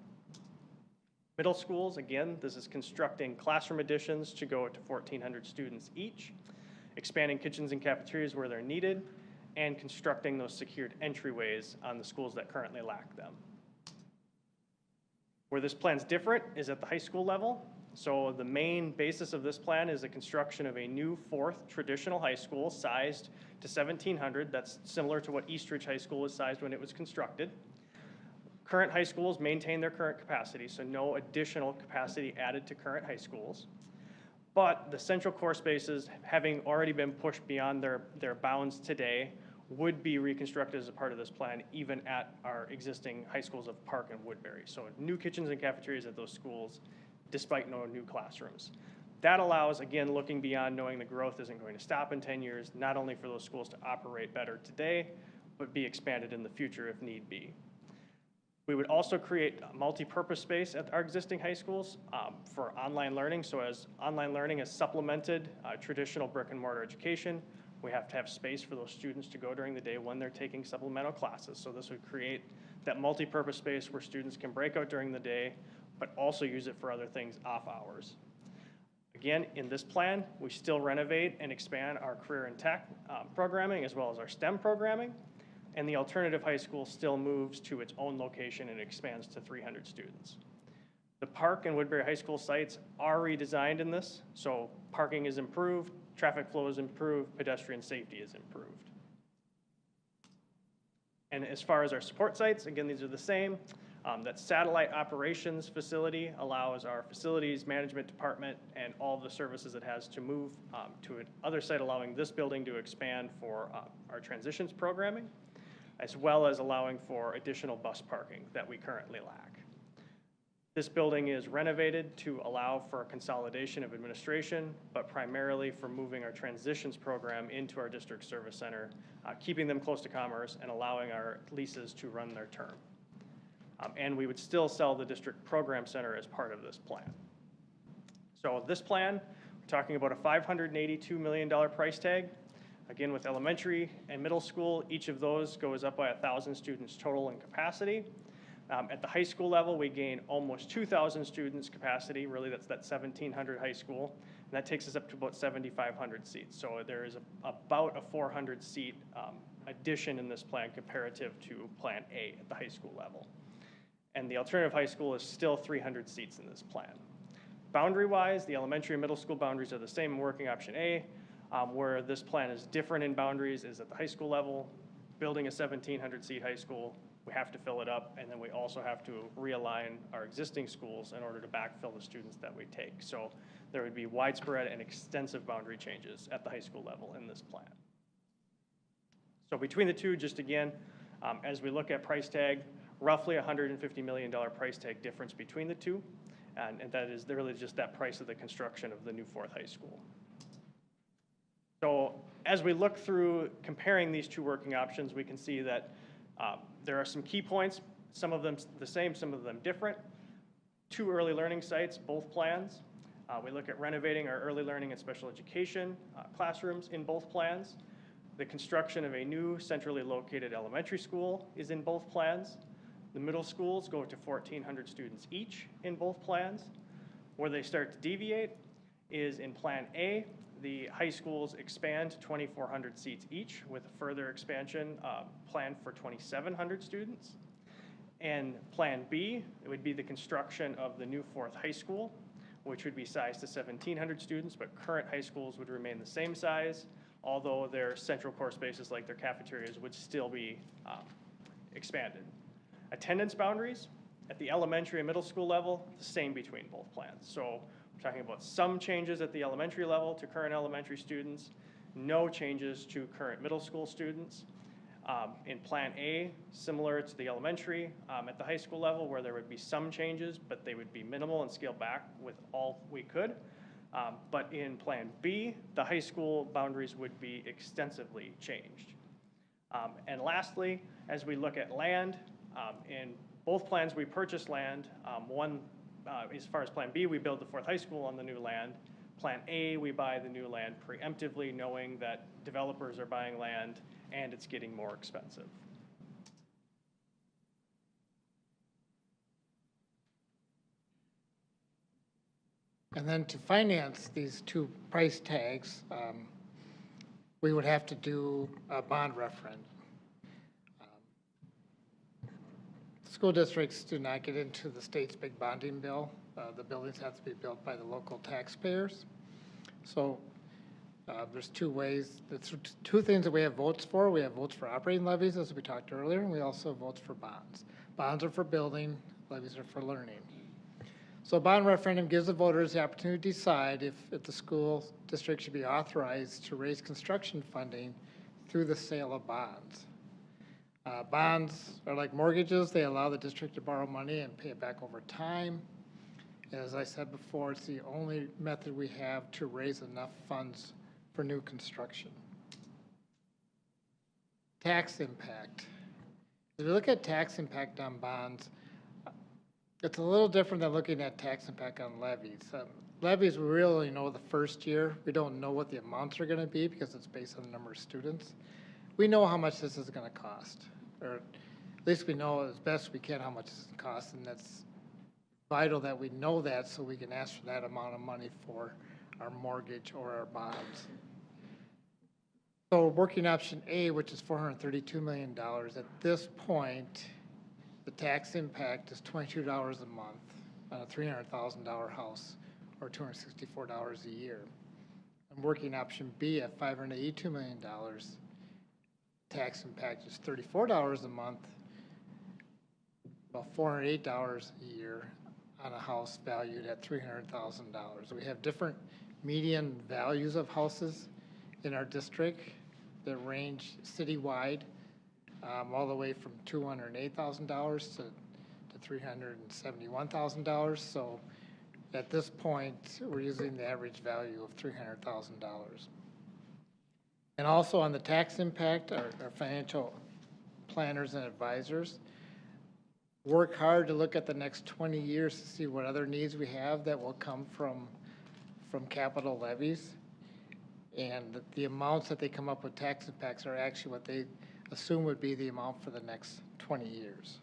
Middle schools, again, this is constructing classroom additions to go to 1,400 students each, expanding kitchens and cafeterias where they're needed, and constructing those secured entryways on the schools that currently lack them. Where this plan's different is at the high school level. So the main basis of this plan is the construction of a new 4th traditional high school sized to 1,700. That's similar to what Eastridge High School was sized when it was constructed. Current high schools maintain their current capacity, so no additional capacity added to current high schools. But the central core spaces, having already been pushed beyond their bounds today, would be reconstructed as a part of this plan, even at our existing high schools of Park and Woodbury. So new kitchens and cafeterias at those schools, despite no new classrooms. That allows, again, looking beyond, knowing the growth isn't going to stop in 10 years, not only for those schools to operate better today, but be expanded in the future if need be. We would also create multi-purpose space at our existing high schools for online learning. So as online learning has supplemented traditional brick and mortar education, we have to have space for those students to go during the day when they're taking supplemental classes. So this would create that multi-purpose space where students can break out during the day, but also use it for other things off hours. Again, in this plan, we still renovate and expand our career and tech programming as well as our STEM programming. And the alternative high school still moves to its own location and expands to 300 students. The Park and Woodbury High School sites are redesigned in this, so parking is improved, traffic flow is improved, pedestrian safety is improved. And as far as our support sites, again, these are the same. That satellite operations facility allows our facilities management department and all of the services it has to move to another site, allowing this building to expand for our transitions programming, as well as allowing for additional bus parking that we currently lack. This building is renovated to allow for a consolidation of administration, but primarily for moving our transitions program into our district service center, keeping them close to commerce and allowing our leases to run their term. And we would still sell the district program center as part of this plan. So this plan, we're talking about a $582 million price tag. Again, with elementary and middle school, each of those goes up by 1,000 students total in capacity. At the high school level, we gain almost 2,000 students capacity. Really, that's that 1,700 high school. And that takes us up to about 7,500 seats. So there is about a 400 seat addition in this plan comparative to Plan A at the high school level. And the alternative high school is still 300 seats in this plan. Boundary-wise, the elementary and middle school boundaries are the same in working option A. Where this plan is different in boundaries is at the high school level. Building a 1,700 seat high school, we have to fill it up, and then we also have to realign our existing schools in order to backfill the students that we take. So there would be widespread and extensive boundary changes at the high school level in this plan. So between the two, just again, as we look at price tag, roughly $150 million price tag difference between the two, and that is really just that price of the construction of the new 4th high school. So as we look through comparing these two working options, we can see that there are some key points, some of them the same, some of them different. 2 early learning sites, both plans. We look at renovating our early learning and special education classrooms in both plans. The construction of a new centrally located elementary school is in both plans. The middle schools go to 1,400 students each in both plans. Where they start to deviate is in Plan A. the high schools expand to 2,400 seats each, with a further expansion planned for 2,700 students. And Plan B, it would be the construction of the new fourth high school, which would be sized to 1,700 students, but current high schools would remain the same size, although their central core spaces like their cafeterias would still be expanded. Attendance boundaries at the elementary and middle school level, the same between both plans. So we're talking about some changes at the elementary level to current elementary students, no changes to current middle school students. In Plan A, similar to the elementary, at the high school level where there would be some changes, but they would be minimal and scaled back with all we could. But in Plan B, the high school boundaries would be extensively changed. And lastly, as we look at land, in both plans we purchase land. As far as Plan B, we build the fourth high school on the new land. Plan A, we buy the new land preemptively, knowing that developers are buying land and it's getting more expensive. And then to finance these two price tags, we would have to do a bond referendum. School districts do not get into the state's big bonding bill. The buildings have to be built by the local taxpayers. So there's two ways, there's two things that we have votes for. We have votes for operating levies, as we talked earlier, and we also have votes for bonds. Bonds are for building, levies are for learning. So a bond referendum gives the voters the opportunity to decide if the school district should be authorized to raise construction funding through the sale of bonds. Bonds are like mortgages. They allow the district to borrow money and pay it back over time. As I said before, it's the only method we have to raise enough funds for new construction. Tax impact. If you look at tax impact on bonds, it's a little different than looking at tax impact on levies. Levies, we really know the first year. We don't know what the amounts are going to be because it's based on the number of students. We know how much this is going to cost, or at least we know as best we can how much this costs, and that's vital that we know that so we can ask for that amount of money for our mortgage or our bonds. So working option A, which is $432 million, at this point, the tax impact is $22 a month on a $300,000 house, or $264 a year. And working option B at $582 million, tax impact is $34 a month, about $408 a year on a house valued at $300,000. We have different median values of houses in our district that range citywide, all the way from $208,000 to $371,000. So at this point, we're using the average value of $300,000. And also on the tax impact, our financial planners and advisors work hard to look at the next 20 years to see what other needs we have that will come from capital levies. And the amounts that they come up with tax impacts are actually what they assume would be the amount for the next 20 years.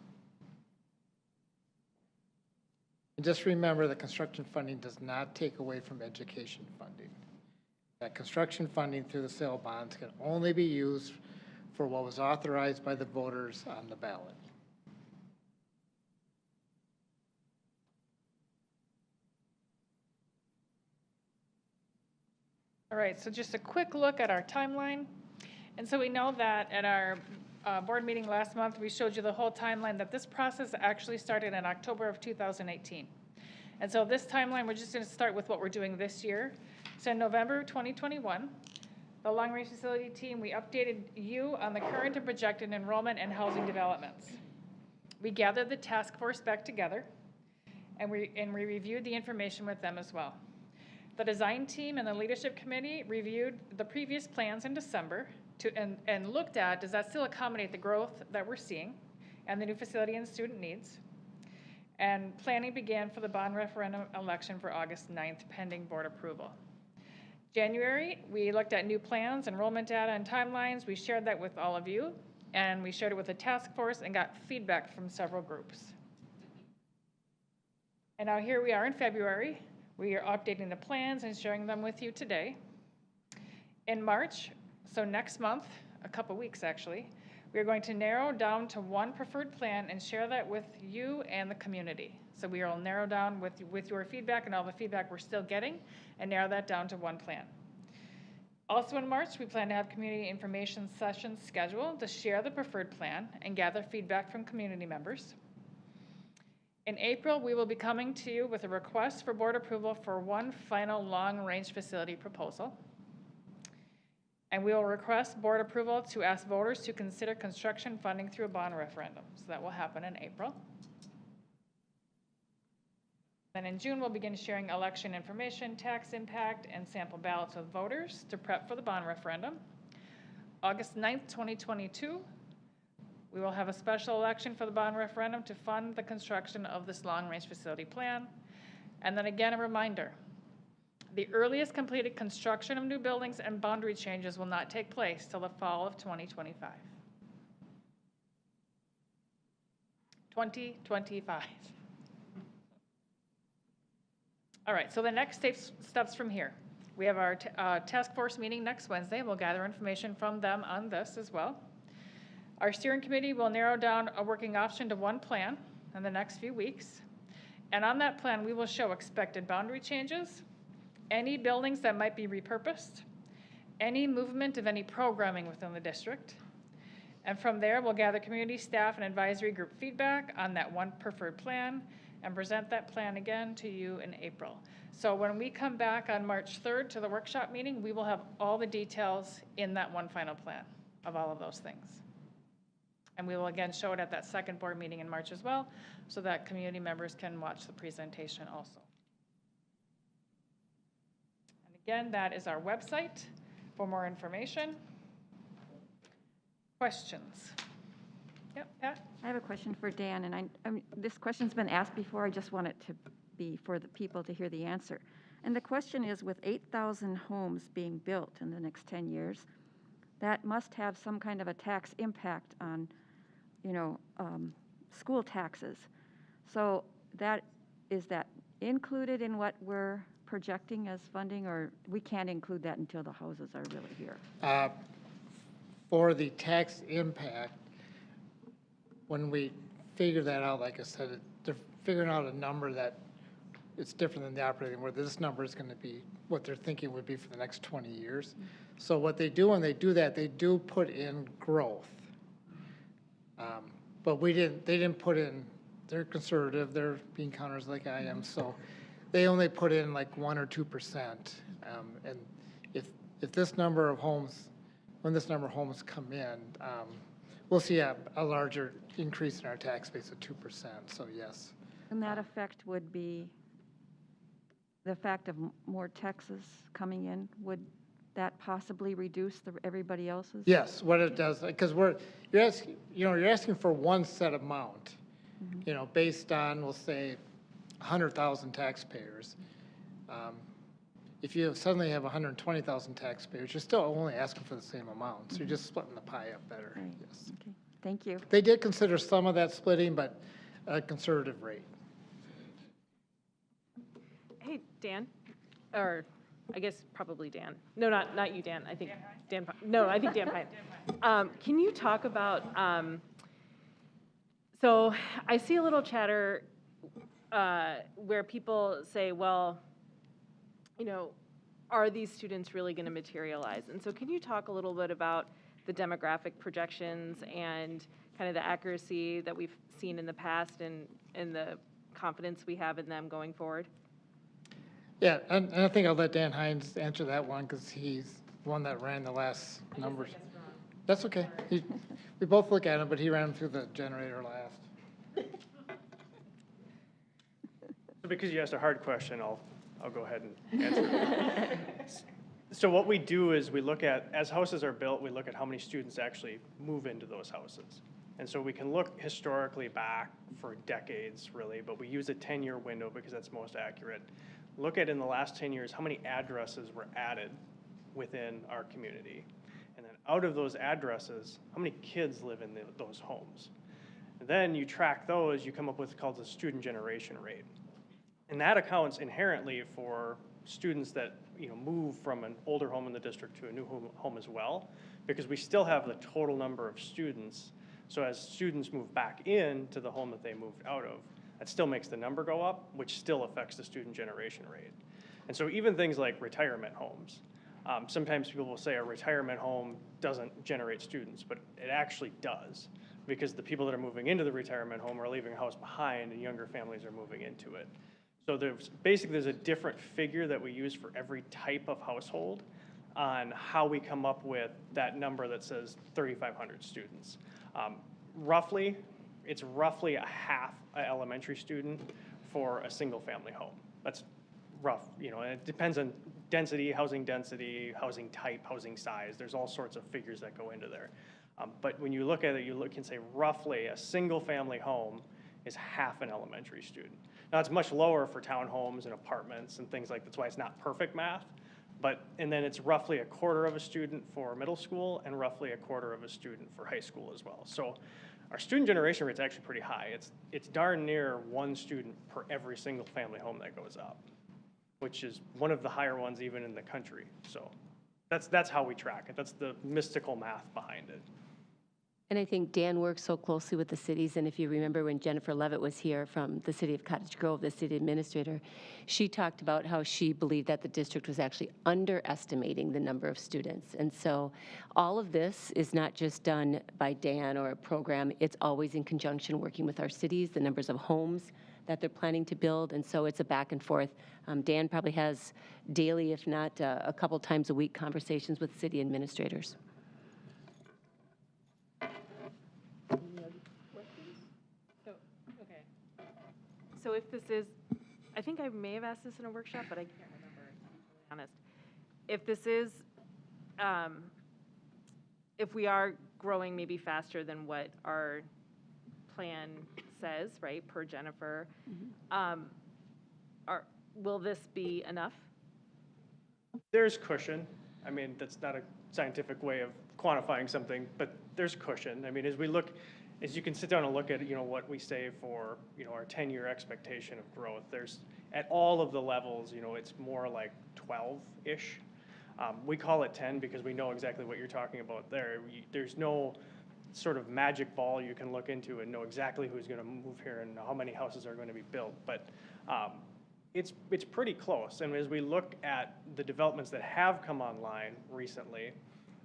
And just remember that construction funding does not take away from education funding. That construction funding through the sale of bonds can only be used for what was authorized by the voters on the ballot. All right, so just a quick look at our timeline. And so we know that at our board meeting last month, we showed you the whole timeline that this process actually started in October of 2018. And so this timeline, we're just going to start with what we're doing this year. So in November 2021, the Long Range Facility team, we updated you on the current and projected enrollment and housing developments. We gathered the task force back together, and we reviewed the information with them as well. The design team and the leadership committee reviewed the previous plans in December and looked at, does that still accommodate the growth that we're seeing and the new facility and student needs? And planning began for the bond referendum election for August 9th, pending board approval. January, we looked at new plans, enrollment data, and timelines. We shared that with all of you, and we shared it with the task force and got feedback from several groups. And now here we are in February. We are updating the plans and sharing them with you today. In March, so next month, a couple weeks actually, we are going to narrow down to one preferred plan and share that with you and the community. So we will narrow down with your feedback and all the feedback we're still getting and narrow that down to one plan. Also in March, we plan to have community information sessions scheduled to share the preferred plan and gather feedback from community members. In April, we will be coming to you with a request for board approval for one final long-range facility proposal. And we will request board approval to ask voters to consider construction funding through a bond referendum. So that will happen in April. Then in June, we'll begin sharing election information, tax impact, and sample ballots with voters to prep for the bond referendum. August 9th, 2022, we will have a special election for the bond referendum to fund the construction of this long-range facility plan. And then again, a reminder, the earliest completed construction of new buildings and boundary changes will not take place till the fall of 2025. 2025. All right, so the next steps from here. We have our task force meeting next Wednesday. We'll gather information from them on this as well. Our steering committee will narrow down a working option to one plan in the next few weeks. And on that plan, we will show expected boundary changes, any buildings that might be repurposed, any movement of any programming within the district. And from there, we'll gather community, staff, and advisory group feedback on that one preferred plan and present that plan again to you in April. So when we come back on March 3rd to the workshop meeting, we will have all the details in that one final plan of all of those things. And we will again show it at that second board meeting in March as well, so that community members can watch the presentation also. And again, that is our website for more information. Questions? Yep, Pat? I have a question for Dan, and this question's been asked before. I just want it to be for the people to hear the answer. And the question is, with 8,000 homes being built in the next 10 years, that must have some kind of a tax impact on, school taxes. So is that included in what we're projecting as funding, or we can't include that until the houses are really here? For the tax impact, when we figure that out, like I said, they're figuring out a number that it's different than the operating, where this number is going to be what they're thinking would be for the next 20 years. Mm-hmm. So what they do when they do that, they do put in growth. But they didn't put in, they're conservative, they're being counters like I am, so they only put in like 1 or 2%. And if this number of homes, when this number of homes come in, we'll see a larger increase in our tax base of 2%, so yes. And that effect would be the fact of more taxes coming in. Would that possibly reduce everybody else's? Yes, what it does, because you're asking for one set amount, mm-hmm. Based on, we'll say, 100,000 taxpayers. If you suddenly have 120,000 taxpayers, you're still only asking for the same amount. So you're just splitting the pie up better. Right. Yes. Okay. Thank you. They did consider some of that splitting, but a conservative rate. Hey, Dan, or I guess probably Dan. No, not you, Dan. I think Dan. No, I think Dan Pine. Can you talk about? So I see a little chatter where people say, well, are these students really going to materialize? And so can you talk a little bit about the demographic projections and kind of the accuracy that we've seen in the past and the confidence we have in them going forward? Yeah, and I think I'll let Dan Hines answer that one because he's the one that ran the last numbers. That's okay. We both look at him, but he ran through the generator last. So because you asked a hard question, I'll go ahead and answer it. So what we do is we look at, as houses are built, we look at how many students actually move into those houses. And so we can look historically back for decades, really, but we use a 10-year window because that's most accurate. Look at in the last 10 years, how many addresses were added within our community. And then out of those addresses, how many kids live in those homes. And then you track those, you come up with what's called the student generation rate. And that accounts inherently for students that, move from an older home in the district to a new home as well, because we still have the total number of students. So as students move back into the home that they moved out of, that still makes the number go up, which still affects the student generation rate. And so even things like retirement homes, sometimes people will say a retirement home doesn't generate students, but it actually does, because the people that are moving into the retirement home are leaving a house behind and younger families are moving into it. So there's a different figure that we use for every type of household on how we come up with that number that says 3,500 students. It's roughly a half an elementary student for a single family home. That's rough, and it depends on density, housing type, housing size. There's all sorts of figures that go into there. But when you look at it, you look and say roughly a single family home is half an elementary student. Now it's much lower for townhomes and apartments and things like that. That's why it's not perfect math. And then it's roughly a quarter of a student for middle school and roughly a quarter of a student for high school as well. So our student generation rate is actually pretty high. It's darn near one student per every single family home that goes up, which is one of the higher ones even in the country. So that's how we track it. That's the mystical math behind it. And I think Dan works so closely with the cities, and if you remember when Jennifer Levitt was here from the city of Cottage Grove, the city administrator, she talked about how she believed that the district was actually underestimating the number of students. And so all of this is not just done by Dan or a program, it's always in conjunction working with our cities, the numbers of homes that they're planning to build, and so it's a back and forth. Dan probably has daily, if not a couple times a week, conversations with city administrators. So if this is, I think I may have asked this in a workshop, but I can't remember, to be really honest. If this is, if we are growing maybe faster than what our plan says, right, per Jennifer, will this be enough? There's cushion. I mean, that's not a scientific way of quantifying something, but there's cushion. I mean, as you can sit down and look at, what we say for, our 10-year expectation of growth, there's, at all of the levels, it's more like 12-ish. We call it 10 because we know exactly what you're talking about there. There's no sort of magic ball you can look into and know exactly who's going to move here and how many houses are going to be built. But it's pretty close. And as we look at the developments that have come online recently,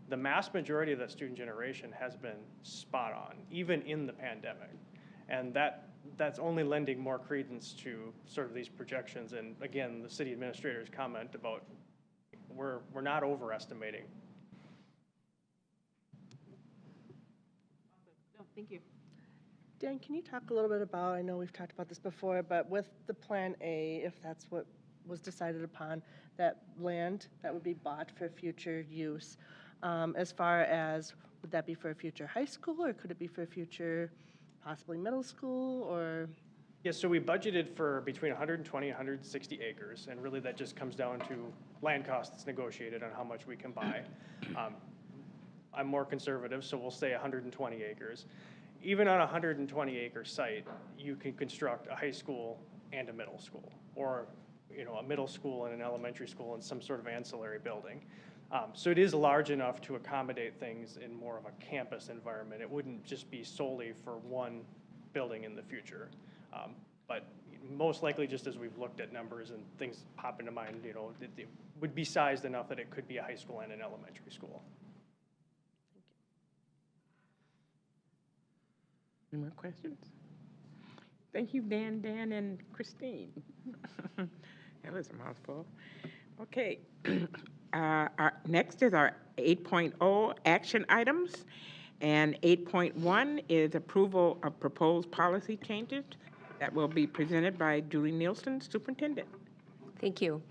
the mass majority of that student generation has been spot on, even in the pandemic. And that's only lending more credence to sort of these projections. And again, the city administrator's comment about we're not overestimating. No, thank you. Dan, can you talk a little bit about, I know we've talked about this before, but with the Plan A, if that's what was decided upon, that land that would be bought for future use, as far as, would that be for a future high school, or could it be for a future possibly middle school, or? Yeah, so we budgeted for between 120 and 160 acres, and really that just comes down to land costs that's negotiated on how much we can buy. I'm more conservative, so we'll say 120 acres. Even on a 120-acre site, you can construct a high school and a middle school, or a middle school and an elementary school and some sort of ancillary building. So it is large enough to accommodate things in more of a campus environment. It wouldn't just be solely for one building in the future. But most likely, just as we've looked at numbers and things pop into mind, it would be sized enough that it could be a high school and an elementary school. Any more questions? Thank you, Dan, and Christine. That was a mouthful. Okay. Next is our 8.0 action items, and 8.1 is approval of proposed policy changes that will be presented by Julie Nielsen, Superintendent. Thank you.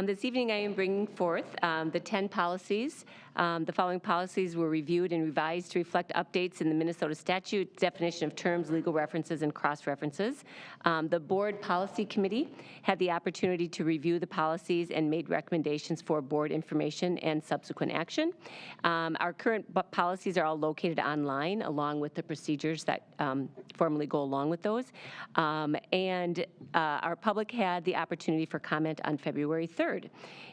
This evening I am bringing forth the 10 policies The following policies were reviewed and revised to reflect updates in the Minnesota statute, definition of terms, legal references, and cross-references. The Board Policy Committee had the opportunity to review the policies and made recommendations for board information and subsequent action. Our current policies are all located online, along with the procedures that formally go along with those. Our public had the opportunity for comment on February 3rd.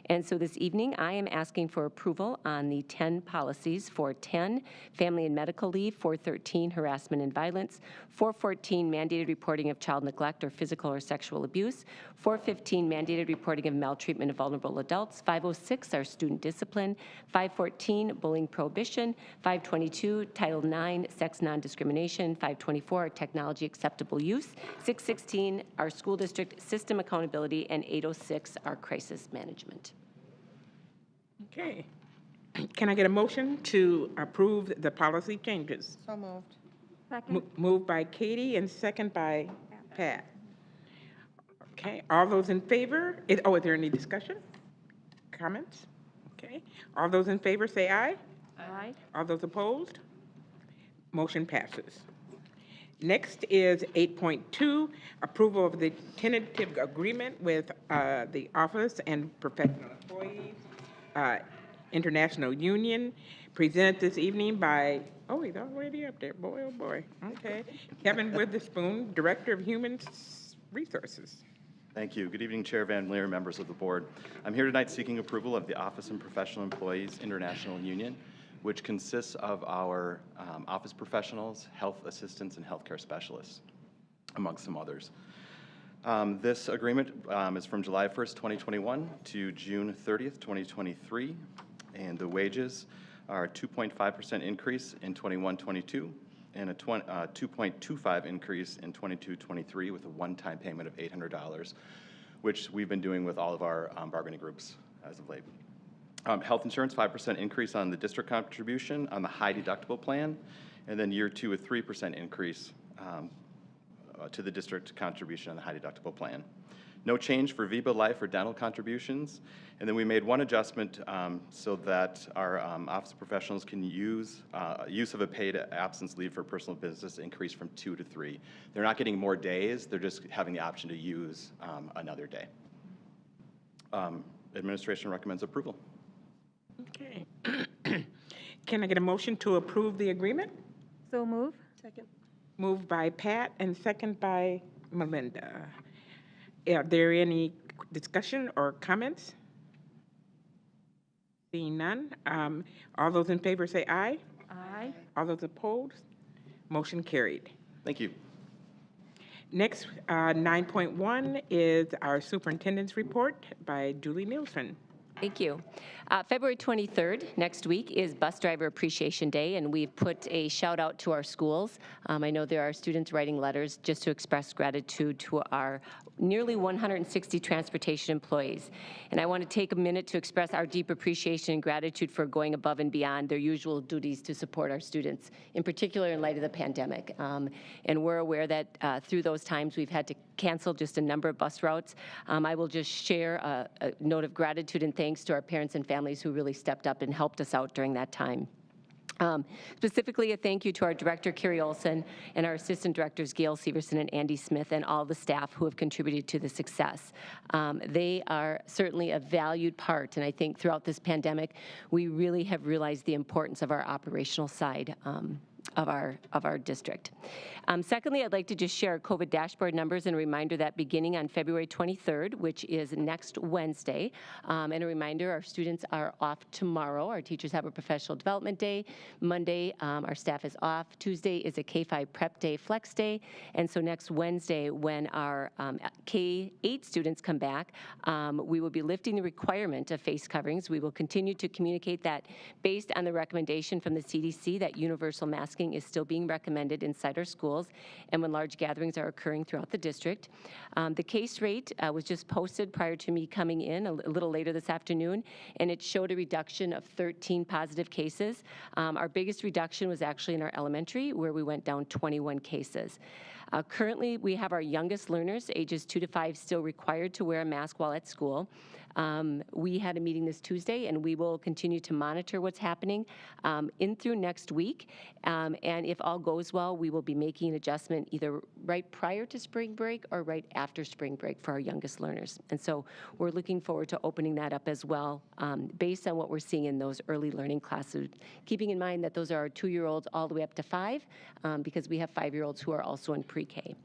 And so this evening, I am asking for approval on the 10 policies: 410, family and medical leave; 413, harassment and violence; 414, mandated reporting of child neglect or physical or sexual abuse; 415, mandated reporting of maltreatment of vulnerable adults; 506, our student discipline; 514, bullying prohibition; 522, Title IX, sex non-discrimination; 524, technology acceptable use; 616, our school district system accountability; and 806, our crisis management. Okay. Can I get a motion to approve the policy changes? So moved. Moved by Katie and second by Pat. Okay, all those in favor? Is there any discussion? Comments? Okay, all those in favor say aye. Aye. All those opposed? Motion passes. Next is 8.2, approval of the tentative agreement with the Office and Professional Employees International Union, presented this evening by, oh, he's already up there, boy, oh boy, okay. Kevin Witherspoon, Director of Human Resources. Thank you. Good evening, Chair Van Leer, members of the board. I'm here tonight seeking approval of the Office and Professional Employees International Union, which consists of our office professionals, health assistants, and healthcare specialists, amongst some others. This agreement is from July 1st, 2021 to June 30th, 2023, and the wages are a 2.5% increase in 21-22 and a 2.25 increase in 22-23 with a one-time payment of $800, which we've been doing with all of our bargaining groups as of late. Health insurance, 5% increase on the district contribution on the high deductible plan, and then year 2, a 3% increase to the district contribution on the high deductible plan. No change for VIBA life or dental contributions, and then we made one adjustment so that our office professionals can use of a paid absence leave for personal business increase from 2 to 3. They're not getting more days, they're just having the option to use another day. Administration recommends approval. Okay. Can I get a motion to approve the agreement? So move. Second. Moved by Pat and second by Melinda. Are there any discussion or comments? Seeing none, all those in favor say aye. Aye. All those opposed? Motion carried. Thank you. Next, 9.1 is our superintendent's report by Julie Nielsen. Thank you. February 23rd, next week, is Bus Driver Appreciation Day, and we've put a shout out to our schools. I know there are students writing letters just to express gratitude to our nearly 160 transportation employees. And I want to take a minute to express our deep appreciation and gratitude for going above and beyond their usual duties to support our students, in particular in light of the pandemic. And we're aware that through those times we've had to cancel just a number of bus routes. I will just share a note of gratitude and thanks to our parents and families who really stepped up and helped us out during that time. Specifically, a thank you to our director, Carrie Olson, and our assistant directors, Gail Severson and Andy Smith, and all the staff who have contributed to the success. They are certainly a valued part, and I think throughout this pandemic, we really have realized the importance of our operational side of our district. Secondly, I'd like to just share our COVID dashboard numbers and a reminder that beginning on February 23rd, which is next Wednesday, and a reminder our students are off tomorrow. Our teachers have a professional development day. Monday, our staff is off. Tuesday is a K-5 prep day, flex day, and so next Wednesday when our K-8 students come back, we will be lifting the requirement of face coverings. We will continue to communicate that based on the recommendation from the CDC that universal masking is still being recommended inside our schools and when large gatherings are occurring throughout the district. The case rate was just posted prior to me coming in a little later this afternoon, and it showed a reduction of 13 positive cases. Our biggest reduction was actually in our elementary, where we went down 21 cases. Currently, we have our youngest learners, ages 2 to 5, still required to wear a mask while at school. We had a meeting this Tuesday, and we will continue to monitor what's happening in through next week. And if all goes well, we will be making an adjustment either right prior to spring break or right after spring break for our youngest learners. And so we're looking forward to opening that up as well, based on what we're seeing in those early learning classes, keeping in mind that those are our 2-year-olds all the way up to 5, because we have 5-year-olds who are also in pre-K.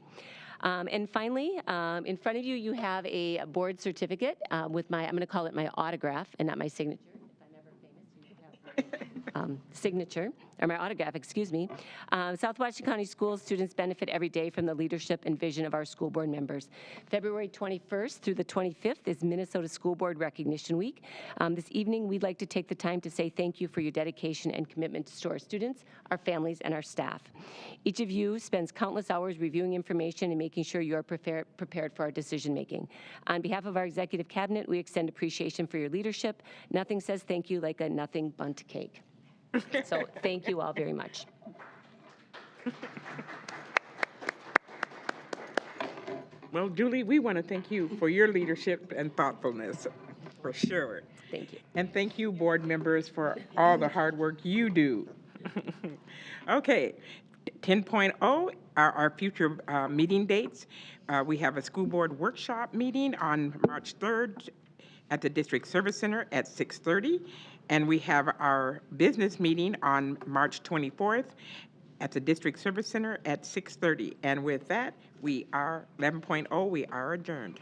And finally, in front of you, you have a board certificate with my, I'm going to call it my autograph and not my signature. If I'm ever famous, you can have signature, or my autograph, excuse me. South Washington County Schools students benefit every day from the leadership and vision of our school board members. February 21st through the 25th is Minnesota School Board Recognition Week. This evening, we'd like to take the time to say thank you for your dedication and commitment to our students, our families, and our staff. Each of you spends countless hours reviewing information and making sure you are prepared for our decision making. On behalf of our executive cabinet, we extend appreciation for your leadership. Nothing says thank you like a nothing bundt cake. So thank you all very much. Well, Julie, we want to thank you for your leadership and thoughtfulness, for sure. Thank you. And thank you, board members, for all the hard work you do. Okay, 10.0 are our future meeting dates. We have a school board workshop meeting on March 3rd at the District Service Center at 6:30. And we have our business meeting on March 24th at the District Service Center at 6:30. And with that, we are 11.0, we are adjourned.